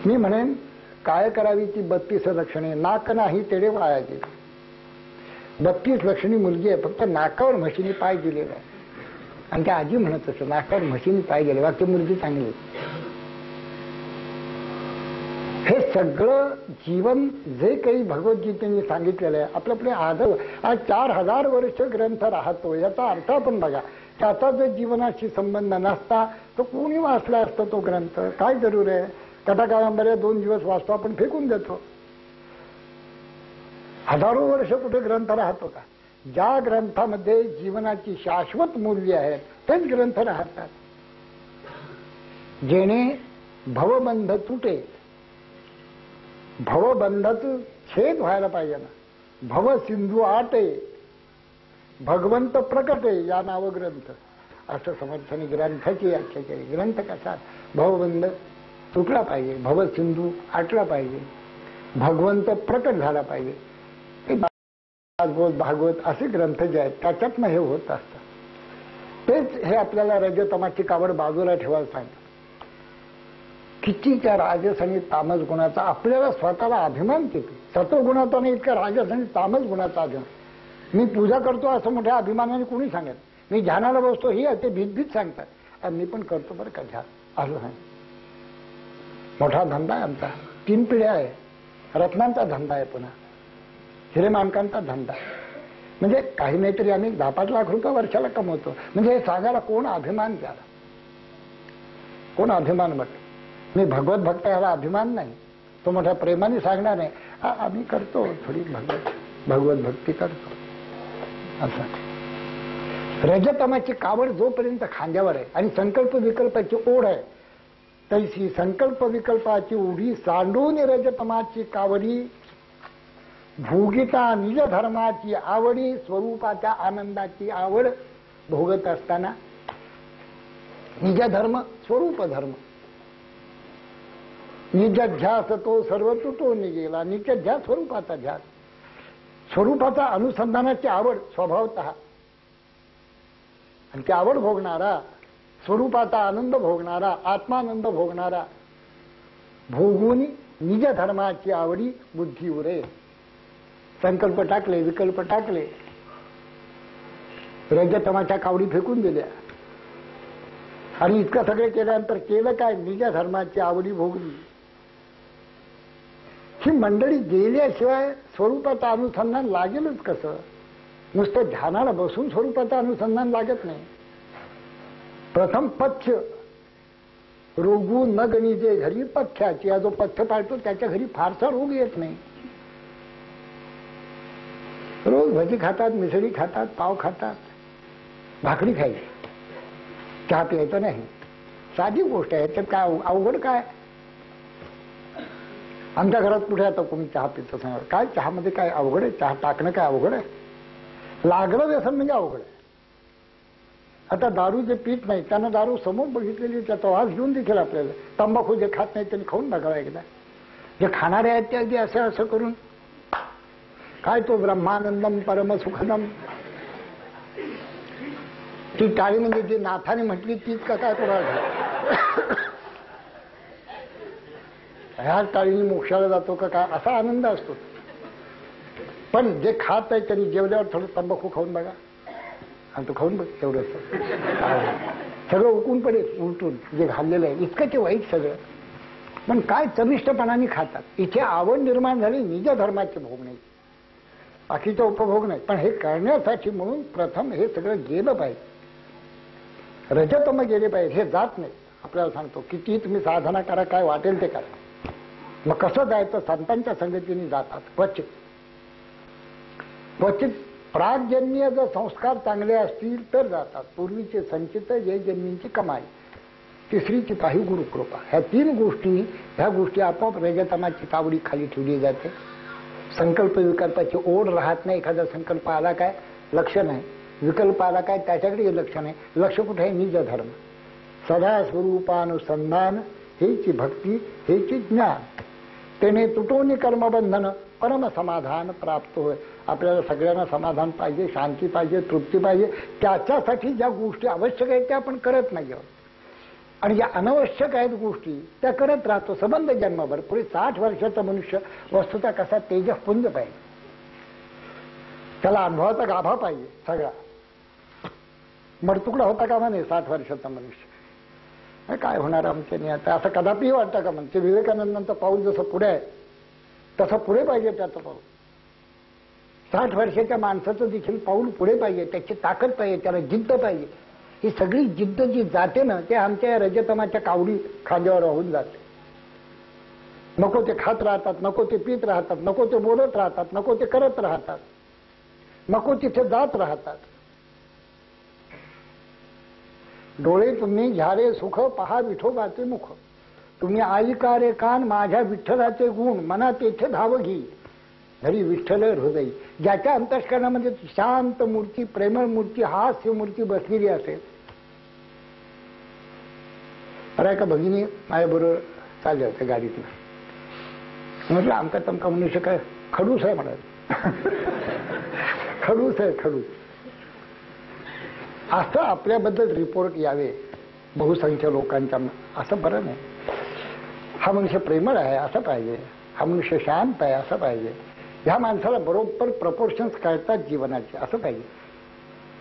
मी म्हणेन काय करावी ती 32 लक्षणे. नाक नाही तेडे वाया गेले. 32 लक्षणी मुलगी आहे, फक्त नाकावर म्हशीने पाय दिलेला आहे. आणि त्या आजी म्हणत असत नाकावर म्हशीने पाय गेले, वाक्य मुलगी चांगली. हे सगळं जीवन जे काही भगवद्गीतेने सांगितलेलं आहे आपल्याकडे आदर. आज 4000 वर्ष ग्रंथ राहतो, याचा अर्थ आपण बघा. त्याचा जर जीवनाशी संबंध नसता तर कोणी वाचला असता तो ग्रंथ? काय जरूर आहे? कटाकादंबऱ्या 2 दिवस वाचतो, आपण फेकून देतो. हजारो वर्ष कुठे ग्रंथ राहतो का? ज्या ग्रंथामध्ये जीवनाची शाश्वत मूल्य आहेत तेच ग्रंथ राहतात. जेणे भवबंध तुटे, भवबंधाचं छेद व्हायला पाहिजे ना. भव सिंधू आटे, भगवंत प्रकटे या नाव ग्रंथ. असं समर्थाने ग्रंथाची व्याख्या केली. ग्रंथ कसा भवबंध तुटला पाहिजे, भवसिंधू आटला पाहिजे, भगवंत प्रकट झाला पाहिजे. भागवत असे ग्रंथ जे आहेत त्याच्यातनं हे होत असतं. तेच हे आपल्याला रजतमाची कावड बाजूला ठेवायला सांगतात. किती त्या राजस आणि तामस गुणाचा आपल्याला स्वतःला अभिमान किती. सत्वगुणाचा नाही, इतका राजस आणि तामस गुणाचा अभिमान. मी पूजा करतो असं मोठ्या अभिमानाने कोणी सांगेल. मी ध्यानाला बसतो ही ते भीत सांगतात. मी पण करतो बरं का ध्यान. असं सांग. मोठा धंदा आहे आमचा. 3 पिढ्या आहे. रत्नांचा धंदा आहे, पुन्हा हिरेमानकांचा धंदा. म्हणजे काही नाही तरी आम्ही 10-5 लाख रुपये वर्षाला कमवतो. म्हणजे हे सांगायला कोण अभिमान द्याला, कोण अभिमान म्हटलं. मी भगवत भक्त याला अभिमान नाही. तो मोठ्या प्रेमाने सांगणार नाही, आम्ही करतो थोडी भगवत भक्ती करतो असं. रजतमाची कावड जोपर्यंत खांद्यावर आहे आणि संकल्प विकल्पाची ओढ आहे, तैसी संकल्प विकल्पाची ओढी सांडून रजतमाची कावडी भोगिता निज धर्माची आवडी स्वरूपाच्या आनंदाची आवड भोगत असताना निज धर्म स्वरूप धर्म निज ध्यास तो सर्व तुटून गेला. निज ध्यास स्वरूपाचा ध्यास, स्वरूपाचा अनुसंधानाची आवड स्वभावतः आणि ती आवड भोगणारा, स्वरूपाचा आनंद भोगणारा, आत्मानंद भोगणारा, भोगून निज धर्माची आवडी बुद्धी उरे. संकल्प टाकले, विकल्प टाकले, रजतमाच्या कावडी फेकून दिल्या आणि इतकं सगळे केल्यानंतर केलं काय? निज धर्माची आवडी भोगली. ही मंडळी गेल्याशिवाय स्वरूपाचं अनुसंधान लागेलच कसं? नुसतं ध्यानाला बसून स्वरूपाचं अनुसंधान लागत नाही. प्रथम पथ्य रोगू न गणिजे घरी पथ्याची. जो पथ्य पाळतो त्याच्या घरी फारसा रोग येत नाही. रोज भजी खातात, मिसळी खातात, पाव खातात, भाकरी खायची, चहा प्यायचं नाही. साधी गोष्ट आहे, त्यात काय अवघड काय? आमच्या घरात कुठे आता कोणी चहा पितं सांगा? काय चहामध्ये काय अवघड आहे? चहा टाकणं काय अवघड आहे? लागलं व्यसन म्हणजे अवघड आहे. आता दारू जे पीत नाही त्यांना दारू समोर बघितलेली त्याचा वास घेऊन देखील आपल्याला. तंबाखू जे खात नाही त्यांनी खाऊन बघावा एकदा. जे खाणारे आहेत ते अगदी असं असं करून काय तो ब्रह्मानंदम परम सुखदम. ती टाळी म्हणजे जी नाथाने म्हटली तीच का काय कोणाला? ह्या टाळीने मोक्षाला जातो का काय असा आनंद असतो. पण जे खात आहे त्यांनी जेवल्यावर थोडं तंबाखू खाऊन बघा आणि तो खाऊन बघ तेवढं सगळं उकून पडेल उलटून जे घाललेलं आहे. इतकं ते वाईट सगळं. पण काय चविष्टपणाने खातात. इथे आवड निर्माण झाली निज धर्माचे भोग नाही, बाकीचा उपभोग नाही. पण हे करण्यासाठी म्हणून प्रथम हे सगळं गेलं पाहिजे. रजतम गेले पाहिजे. हे जात नाही. आपल्याला सांगतो किती तुम्ही साधना करा, काय वाटेल ते करा. मग कसं जायचं? संतांच्या संगतीने जातात. क्वचित प्रागजन्य जर संस्कार चांगले असतील तर जातात. पूर्वीचे संचित जय जन्मींची कमाई, तिसरीची काही गुरुकृपा. ह्या 3 गोष्टी, ह्या गोष्टी आपोआप रजतमाची कावडी खाली ठेवली जाते. संकल्प विकल्पाची ओढ राहत नाही. एखादा संकल्प आला काय लक्ष नाही, विकल्प आला काय त्याच्याकडे लक्ष नाही. लक्ष कुठे आहे? निज धर्म. सदा स्वरूपानुसंधान हेची भक्ती, हेची ज्ञान. त्याने तुटवणी कर्मबंधन परम समाधान प्राप्त होय. आपल्याला सगळ्यांना समाधान पाहिजे, शांती पाहिजे, तृप्ती पाहिजे. त्याच्यासाठी ज्या गोष्टी आवश्यक आहेत त्या आपण करत नाही आहोत आणि ज्या अनावश्यक आहेत गोष्टी त्या करत राहतो संबंध जन्मभर. पुढे 60 वर्षाचा मनुष्य वस्तुता कसा तेजपुंज पाहिजे, त्याला अनुभवाचा गाभा पाहिजे सगळा. मरतुकडा होता का म्हणे 60 वर्षाचा मनुष्य? काय होणार आमच्याने आता? असं कदापि वाटतं का? म्हणजे विवेकानंदांचं पाऊल जसं पुढे आहे तसं पुढे पाहिजे त्याचं पाऊल. 60 वर्षाच्या माणसाचं देखील पाऊल पुढे पाहिजे. त्याची ताकद पाहिजे, त्याला जिद्द पाहिजे. ही सगळी जिद्द जी जाते ना ते आमच्या या रजतमाच्या कावडी खांद्यावर वाहून जाते. नको ते खात राहतात, नको ते पीत राहतात, नको ते बोलत राहतात, नको ते करत राहतात, नको तिथे जात राहतात. डोळे तुम्ही घ्यारे सुख, पहा विठोबाचे मुख. तुम्ही ऐका रे कान माझ्या विठ्ठलाचे गुण, मनात तेथे धाव घी. घरी विठ्ठल हृदय. ज्याच्या अंतःकरणामध्ये शांत मूर्ती, प्रेमळ मूर्ती, हास्य मूर्ती बसलेली असेल बरं का भगिनी माझ्याबरोबर चालले होते गाडीतनं. म्हटलं आमका तमका मनुष्य काय खडूस आहे म्हणाल. खडूस आहे खडूस. असं आपल्याबद्दल रिपोर्ट यावे बहुसंख्य लोकांच्या, असं बरं नाही. हा मनुष्य प्रेमळ आहे असं पाहिजे, हा मनुष्य शांत आहे असं पाहिजे, ह्या माणसाला बरोबर प्रपोर्शन्स कळतात जीवनाचे असं पाहिजे.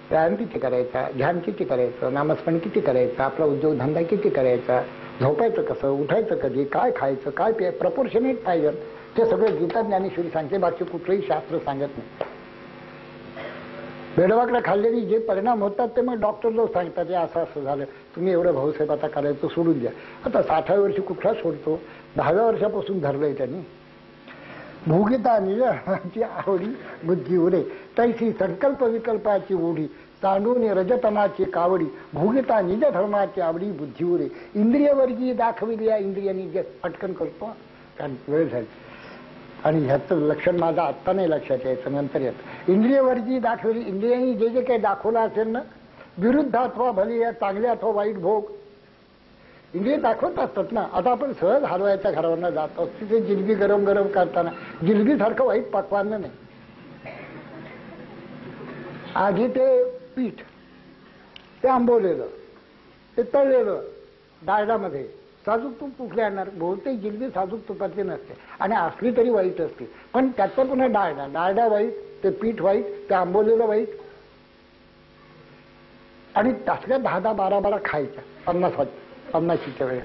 व्यायाम किती करायचा, ध्यान किती करायचं, नामस्मरण किती करायचं, आपला उद्योगधंदा किती करायचा, झोपायचं कसं, उठायचं कधी, काय खायचं, काय प्यायचं, प्रपोर्शनेट पाहिजे. ते सगळं गीता ज्ञानेश्वरी सांगते, बाकी कुठलंही शास्त्र सांगत नाही. बेडवाकडे खाल्लेली जे परिणाम होतात ते मग डॉक्टर लोक सांगतात असं असं झालं, तुम्ही एवढं भाऊसाहेब आता करायचं सोडून द्या. आता 60व्या वर्षी कुठला सोडतो, 10व्या वर्षापासून धरलंय त्यांनी. भोगिता निजाची आवडी बुद्धी उरे, तैसी संकल्प विकल्पाची ओढी, तांडून रजतनाची कावडी, भोगिता निज धर्माची आवडी बुद्धी उरे. इंद्रियवर्गी दाखविली या इंद्रियांनी जे पटकन करतो, कारण वेळ झाली. आणि ह्याचं लक्षण माझं आत्ता नाही लक्षात यायचं, नंतर येतं. इंद्रियवर्गी दाखवली, इंद्रियांनी जे जे काही दाखवलं असेल ना, विरुद्ध अथवा भले या चांगले अथवा वाईट भोग इंद्रिय दाखवत असतात ना. आता आपण सहज हलवायच्या घरावरनं जातो, तिथे जिलबी गरम गरम करताना जिलबीसारखं वाईट पकवान नाही. आधी ते पीठ, ते आंबवलेलं, ते तळलेलं डाळडामध्ये, साजूक तूप कुठले आणणार, बहुतेक जिलबी साजूक तुपातली नसते आणि असली तरी वाईट असते. पण त्याचं पुन्हा डाळडा वाईट, ते पीठ वाईट, ते आंबवलेलं वाईट. आणि तसल्या 10-12 खायच्या 50च्या वेळेला.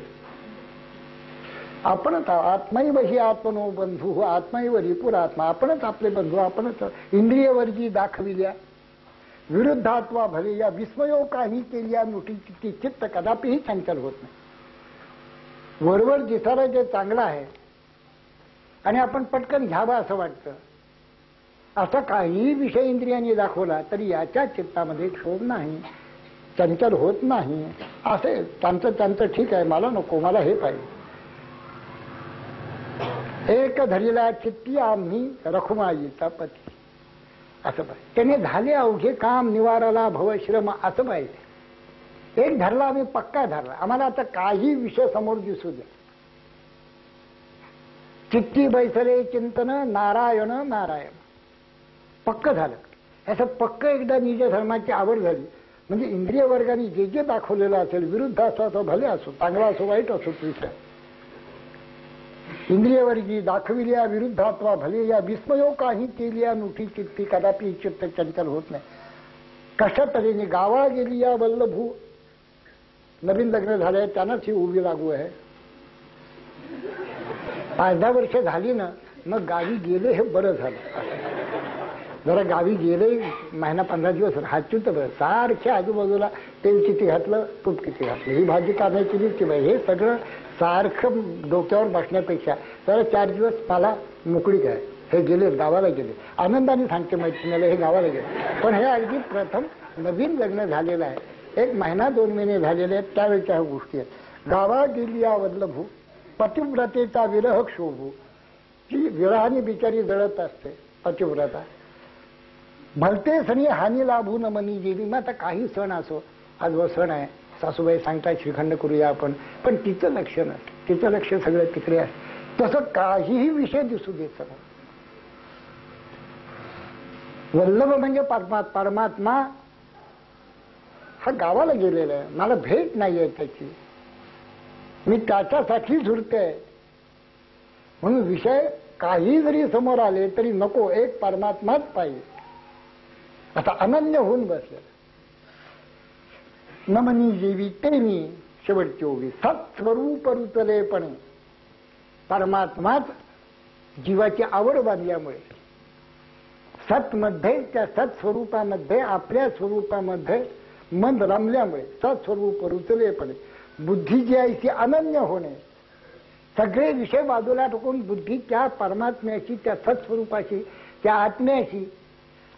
आपणच आत्माईव ही आत्मनो बंधू, आत्माईव रिपुर आत्मा, आपणच आपले बंधू, आपणच. इंद्रियवर्गी दाखविल्या विरुद्धात्वा भले या, विस्मयो काही केल्या नुटी चित्त कदापिही चंचल होत नाही. वरवर दिसायला जे चांगलं आहे आणि आपण पटकन घ्यावं असं वाटतं, असा काही विषय इंद्रियांनी दाखवला तरी याच्या चित्तामध्ये क्षोभ नाही, चंचल होत नाही. असे त्यांचं ठीक आहे, मला नको, मला हे पाहिजे. एक धरीला चित्ती आम्ही रखुमाईचा पती, असं पाहिजे. त्याने झाले अवघे काम निवाराला भवश्रम, असं पाहिजे. एक धरला, आम्ही पक्का धरला, आम्हाला आता काही विषय समोर दिसू द्या. चित्ती बैसले चिंतन नारायण नारायण, पक्क झालं. असं पक्क एकदा निज धर्माची आवड झाली म्हणजे इंद्रिय वर्गाने जे जे दाखवलेलं असेल, विरुद्ध असो भले असो, चांगला असो वाईट असो, विषय इंद्रियवर्गी दाखविल्या विरुद्धात्वा भले या, विस्मयो काही केल्या नुठी चित्ती कदापि चित्त चंचल होत नाही. कशा तऱ्हेने गावा गेली या वल्लभू, नवीन लग्न झालंय त्यांनाच ही उभी लागू आहे. 5-10 वर्ष झाली ना, मग गावी गेले हे बरं झालं. जरा गावी गेले, महिना 15 दिवस राहायचं तर बरं. सारख्या आजूबाजूला तेल किती घातलं, तूप किती घातलं, ही भाजी काढायची दिसते बाई, हे सगळं सारखं डोक्यावर बसण्यापेक्षा जरा 4 दिवस मला मोकळीक आहे. हे गेले, गावाला गेले, आनंदाने सांगते मैत्रिणीला हे गावाला गेले. पण हे अगदी प्रथम नवीन लग्न झालेलं आहे, 1 महिना 2 महिने झालेले आहेत, त्यावेळेच्या ह्या गोष्टी आहेत. गावा गेली या वल्लभू, पतिव्रतेचा विरह क्षोभू, ती विरहाने बिचारी जळत असते पतिव्रता. भलते सणी हानी लाभून मनी गेली. मग आता काही सण असो, आज व सण आहे, सासूबाई सांगतात श्रीखंड करूया आपण, पण तिचं लक्ष नसतं, तिचं लक्ष सगळं तिकडे आहे. तसं काहीही विषय दिसू देत समोर. वल्लभ म्हणजे परमात्मा हा गावाला गेलेला आहे, मला भेट नाहीये त्याची, मी त्याच्यासाठी झुरते. म्हणून विषय काही जरी समोर आले तरी नको, एक परमात्माच पाहिजे. आता अनन्य होऊन बसले. नमनी जीवी ते मी शेवटची ओवी, सत्स्वरूप रुचलेपणे. परमात्माच जीवाची आवड बांधल्यामुळे सतमध्ये, त्या सत्स्वरूपामध्ये, आपल्या स्वरूपामध्ये मन रमल्यामुळे सत्स्वरूप रुचलेपणे बुद्धी जी आहे ती अनन्य होणे. सगळे विषय बाजूला टाकून बुद्धी त्या परमात्म्याशी, त्या सत्स्वरूपाशी, त्या आत्म्याशी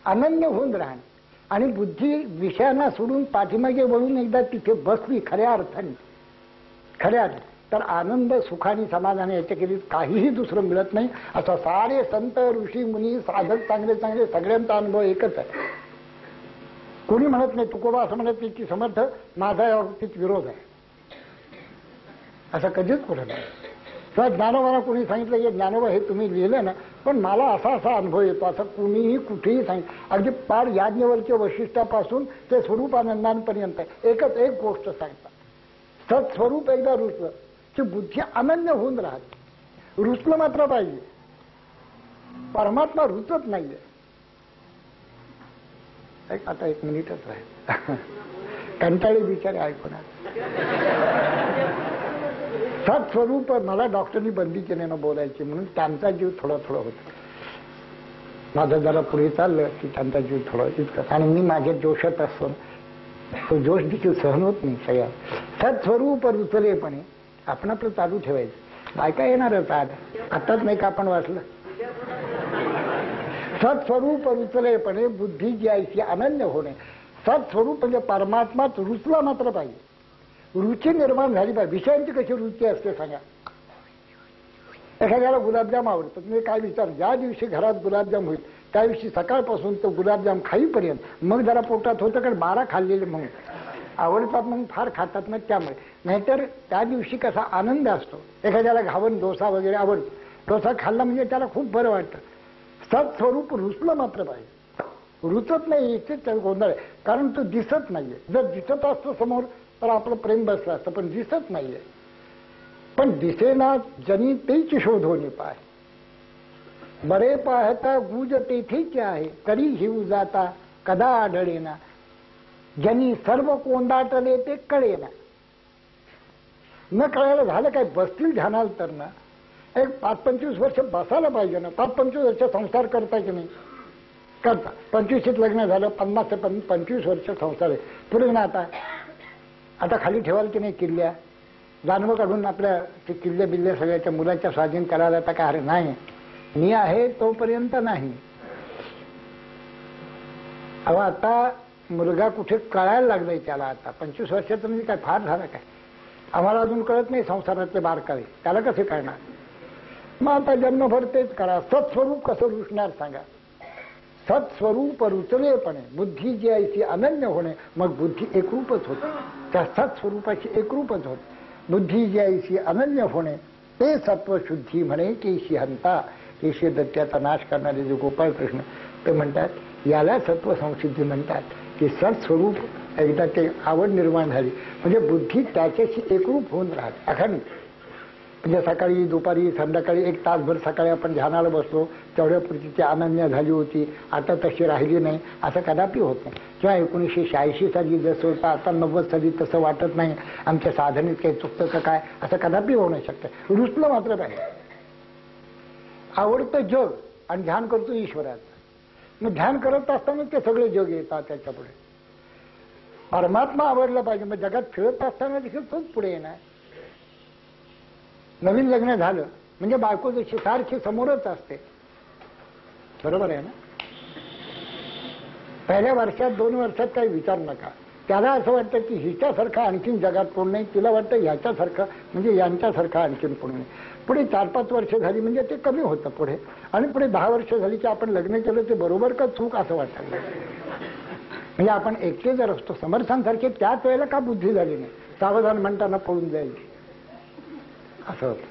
अनन्य होऊन राहणे. आणि बुद्धी विषयांना सोडून पाठीमागे वळून एकदा तिथे बसली खऱ्या अर्थाने, खऱ्या तर आनंद, सुखाने, समाधाने याच्याखेरीज काहीही दुसरं मिळत नाही. असं सारे संत, ऋषी, मुनी, साधक चांगले चांगले सगळ्यांचा अनुभव एकच आहे. कोणी म्हणत नाही, तुकोबा असं म्हणत नाही की समर्थ माझा या बाबतीत विरोध आहे. असं कधीच कुठं नाही. तर ज्ञानोबाला कोणी सांगितलं की ज्ञानोबा हे तुम्ही लिहिलं ना, पण मला असा असा अनुभव येतो, असं कुणीही कुठेही सांगितलं. अगदी पार याज्ञवल्क्य वैशिष्ट्यापासून ते स्वरूपानंदांपर्यंत एकच एक गोष्ट सांगतात, सत्स्वरूप एकदा रुचलं की बुद्धी अनन्य होऊन राहते. रुचलं मात्र पाहिजे, परमात्मा रुचत नाहीये. आता 1 मिनिटच राहील, कंटाळी बिचारे ऐकून. सत्स्वरूप मला डॉक्टरनी बंदी केली ना बोलायची, म्हणून त्यांचा जीव थोडा थोडा होता. माझं जरा पुढे चाललं की त्यांचा जीव थोडा इतकं, आणि मी माझ्या जोशात असतो, तो जोश देखील सहन होत नाही सगळ्या. सत्स्वरूप रुचलेपणे आपण आपलं चालू ठेवायचं. बायका येणारच आताच नाही का आपण वाचलं. सत्स्वरूप रुचलेपणे बुद्धी जी आहे ती अनन्य होणे. सत्स्वरूप म्हणजे परमात्माच रुचला मात्र पाहिजे, रुची निर्माण झाली पाहिजे. विषयांची कशी रुची असते सांगा. एखाद्याला गुलाबजाम आवडतं, तुम्ही काय विचार, ज्या दिवशी घरात गुलाबजाम होईल त्या दिवशी सकाळपासून तो गुलाबजाम खाईपर्यंत मग जरा पोटात होतं, कारण 12 खाल्लेले मग आवडतात, मग फार खातात ना त्यामुळे. नाहीतर त्या दिवशी कसा आनंद असतो. एखाद्याला घावन डोसा वगैरे आवडतो, डोसा खाल्ला म्हणजे त्याला खूप बरं वाटतं. सत्स्वरूप रुचलं मात्र पाहिजे. रुचत नाही इथेच गोंधळ आहे, कारण तो दिसत नाहीये. जर दिसत असतो समोर तर आपलं प्रेम बसलं असतं, पण दिसत नाहीये. पण दिसेना जनी तेच शोधोनी पाय, बरे पाहता गुज तेथेच आहे, तरी हिव जाता कदा आढळेना, ज्यांनी सर्व कोंदाटले ते कळेना. न कळायला झालं काय, बसतील ध्यानाल तर ना एक 5-25 वर्ष बसायला पाहिजे ना. 5-25 वर्ष संसार करता की नाही, करता. 25शीत लग्न झालं, 50 ते 25 वर्ष संसार आहे. पुढे ना आता खाली ठेवाल की नाही किल्ल्या, जानवं काढून आपल्या ते किल्ले बिल्ले सगळ्याच्या मुलाच्या स्वाधीन करायला. आता काय, अरे नाही, मी आहे तोपर्यंत नाही. अहो आता मुलगा कुठे कळायला लागलाय त्याला. आता 25 वर्षाचं म्हणजे काय फार झालं काय. आम्हाला अजून कळत नाही संसारातले बारकावे, त्याला कसे कळणार. मग आता जन्मभर तेच करा. सत्स्वरूप कसं रुचणार सांगा. सत्स्वरूप रुचलेपणे बुद्धी जी आहे ती अनन्य होणे, मग बुद्धी एकरूपच होते. त्या सत्स्वरूपाची एकरूपच होते. बुद्धी जी आहे ती अनन्य होणे ते सत्वशुद्धी म्हणे. केशी हंता, केशी दत्त्याचा नाश करणारे जे गोपाळकृष्ण ते म्हणतात याला सत्वसंसिद्धी म्हणतात. की सत्स्वरूप एकदा ते आवड निर्माण झाली म्हणजे बुद्धी त्याच्याशी एकरूप होऊन राहते अखंड. म्हणजे सकाळी दुपारी संध्याकाळी 1 तासभर सकाळी आपण ध्यानाला बसलो तेवढ्यापुरती ती अनन्य झाली होती, आता तशी राहिली नाही असं कदापि होत नाही. किंवा 1986 साली जसं होतं आता 90 साली तसं वाटत नाही. आमच्या साधनेत काही चुकतं का काय असं कदापि होणं शक्य. रुचलं मात्र पाहिजे. आवडतं जग आणि ध्यान करतो ईश्वराचं. मग ध्यान करत असताना ते सगळे जग येतात त्याच्यापुढे. परमात्मा आवडला पाहिजे. मग जगात फिरत असताना देखील तोच पुढे येणार. नवीन लग्न झालं म्हणजे बायको जशी सारखी समोरच असते, बरोबर आहे ना. पहिल्या वर्षात 2 वर्षात काही विचार नका. त्याला असं वाटतं की हिच्यासारखं आणखीन जगात कोण नाही, तिला वाटतं ह्याच्यासारखं म्हणजे यांच्यासारखं आणखीन कोण नाही. पुढे 4-5 वर्ष झाली म्हणजे ते कमी होतं पुढे, आणि पुढे 10 वर्ष झाली की आपण लग्न केलं ते बरोबर का चूक असं वाटायला. म्हणजे आपण एकटे जर असतो समर्थांसारखे त्याच वेळेला का बुद्धी झाली नाही, सावधान म्हणताना पळून जाईल असं होतं.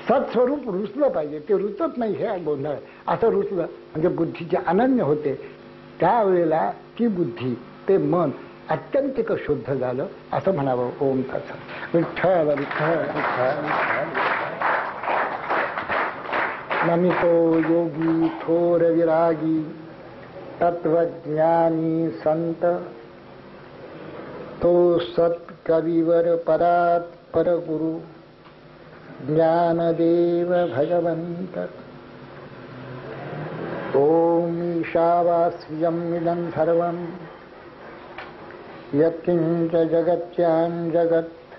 सत्स्वरूप रुचलं पाहिजे. ते रुचत नाही हे गोंधळ. असं रुचलं म्हणजे बुद्धीचे अनन्य होते. त्यावेळेला ती बुद्धी ते मन अत्यंतिक शुद्ध झालं असं म्हणावं. ओम तत्सत्. विठ्ठल विठ्ठल विठ्ठल. नमितो योगी थोर विरागी तत्वज्ञानी संत, तो सत्कविवर परात परगुरु ज्ञानदेव भगवंत. ओम ईशावास्यम् इदं सर्वं यत्किंच जगत्यां जगत्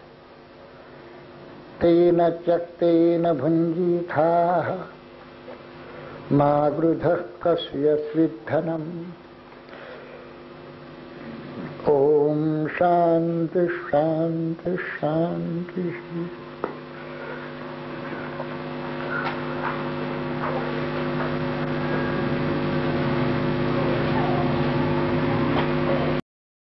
तेन त्यक्तेन भुञ्जीथाः मा गृधः कस्य स्विद्धनम्. ओम शांति शांति शांति.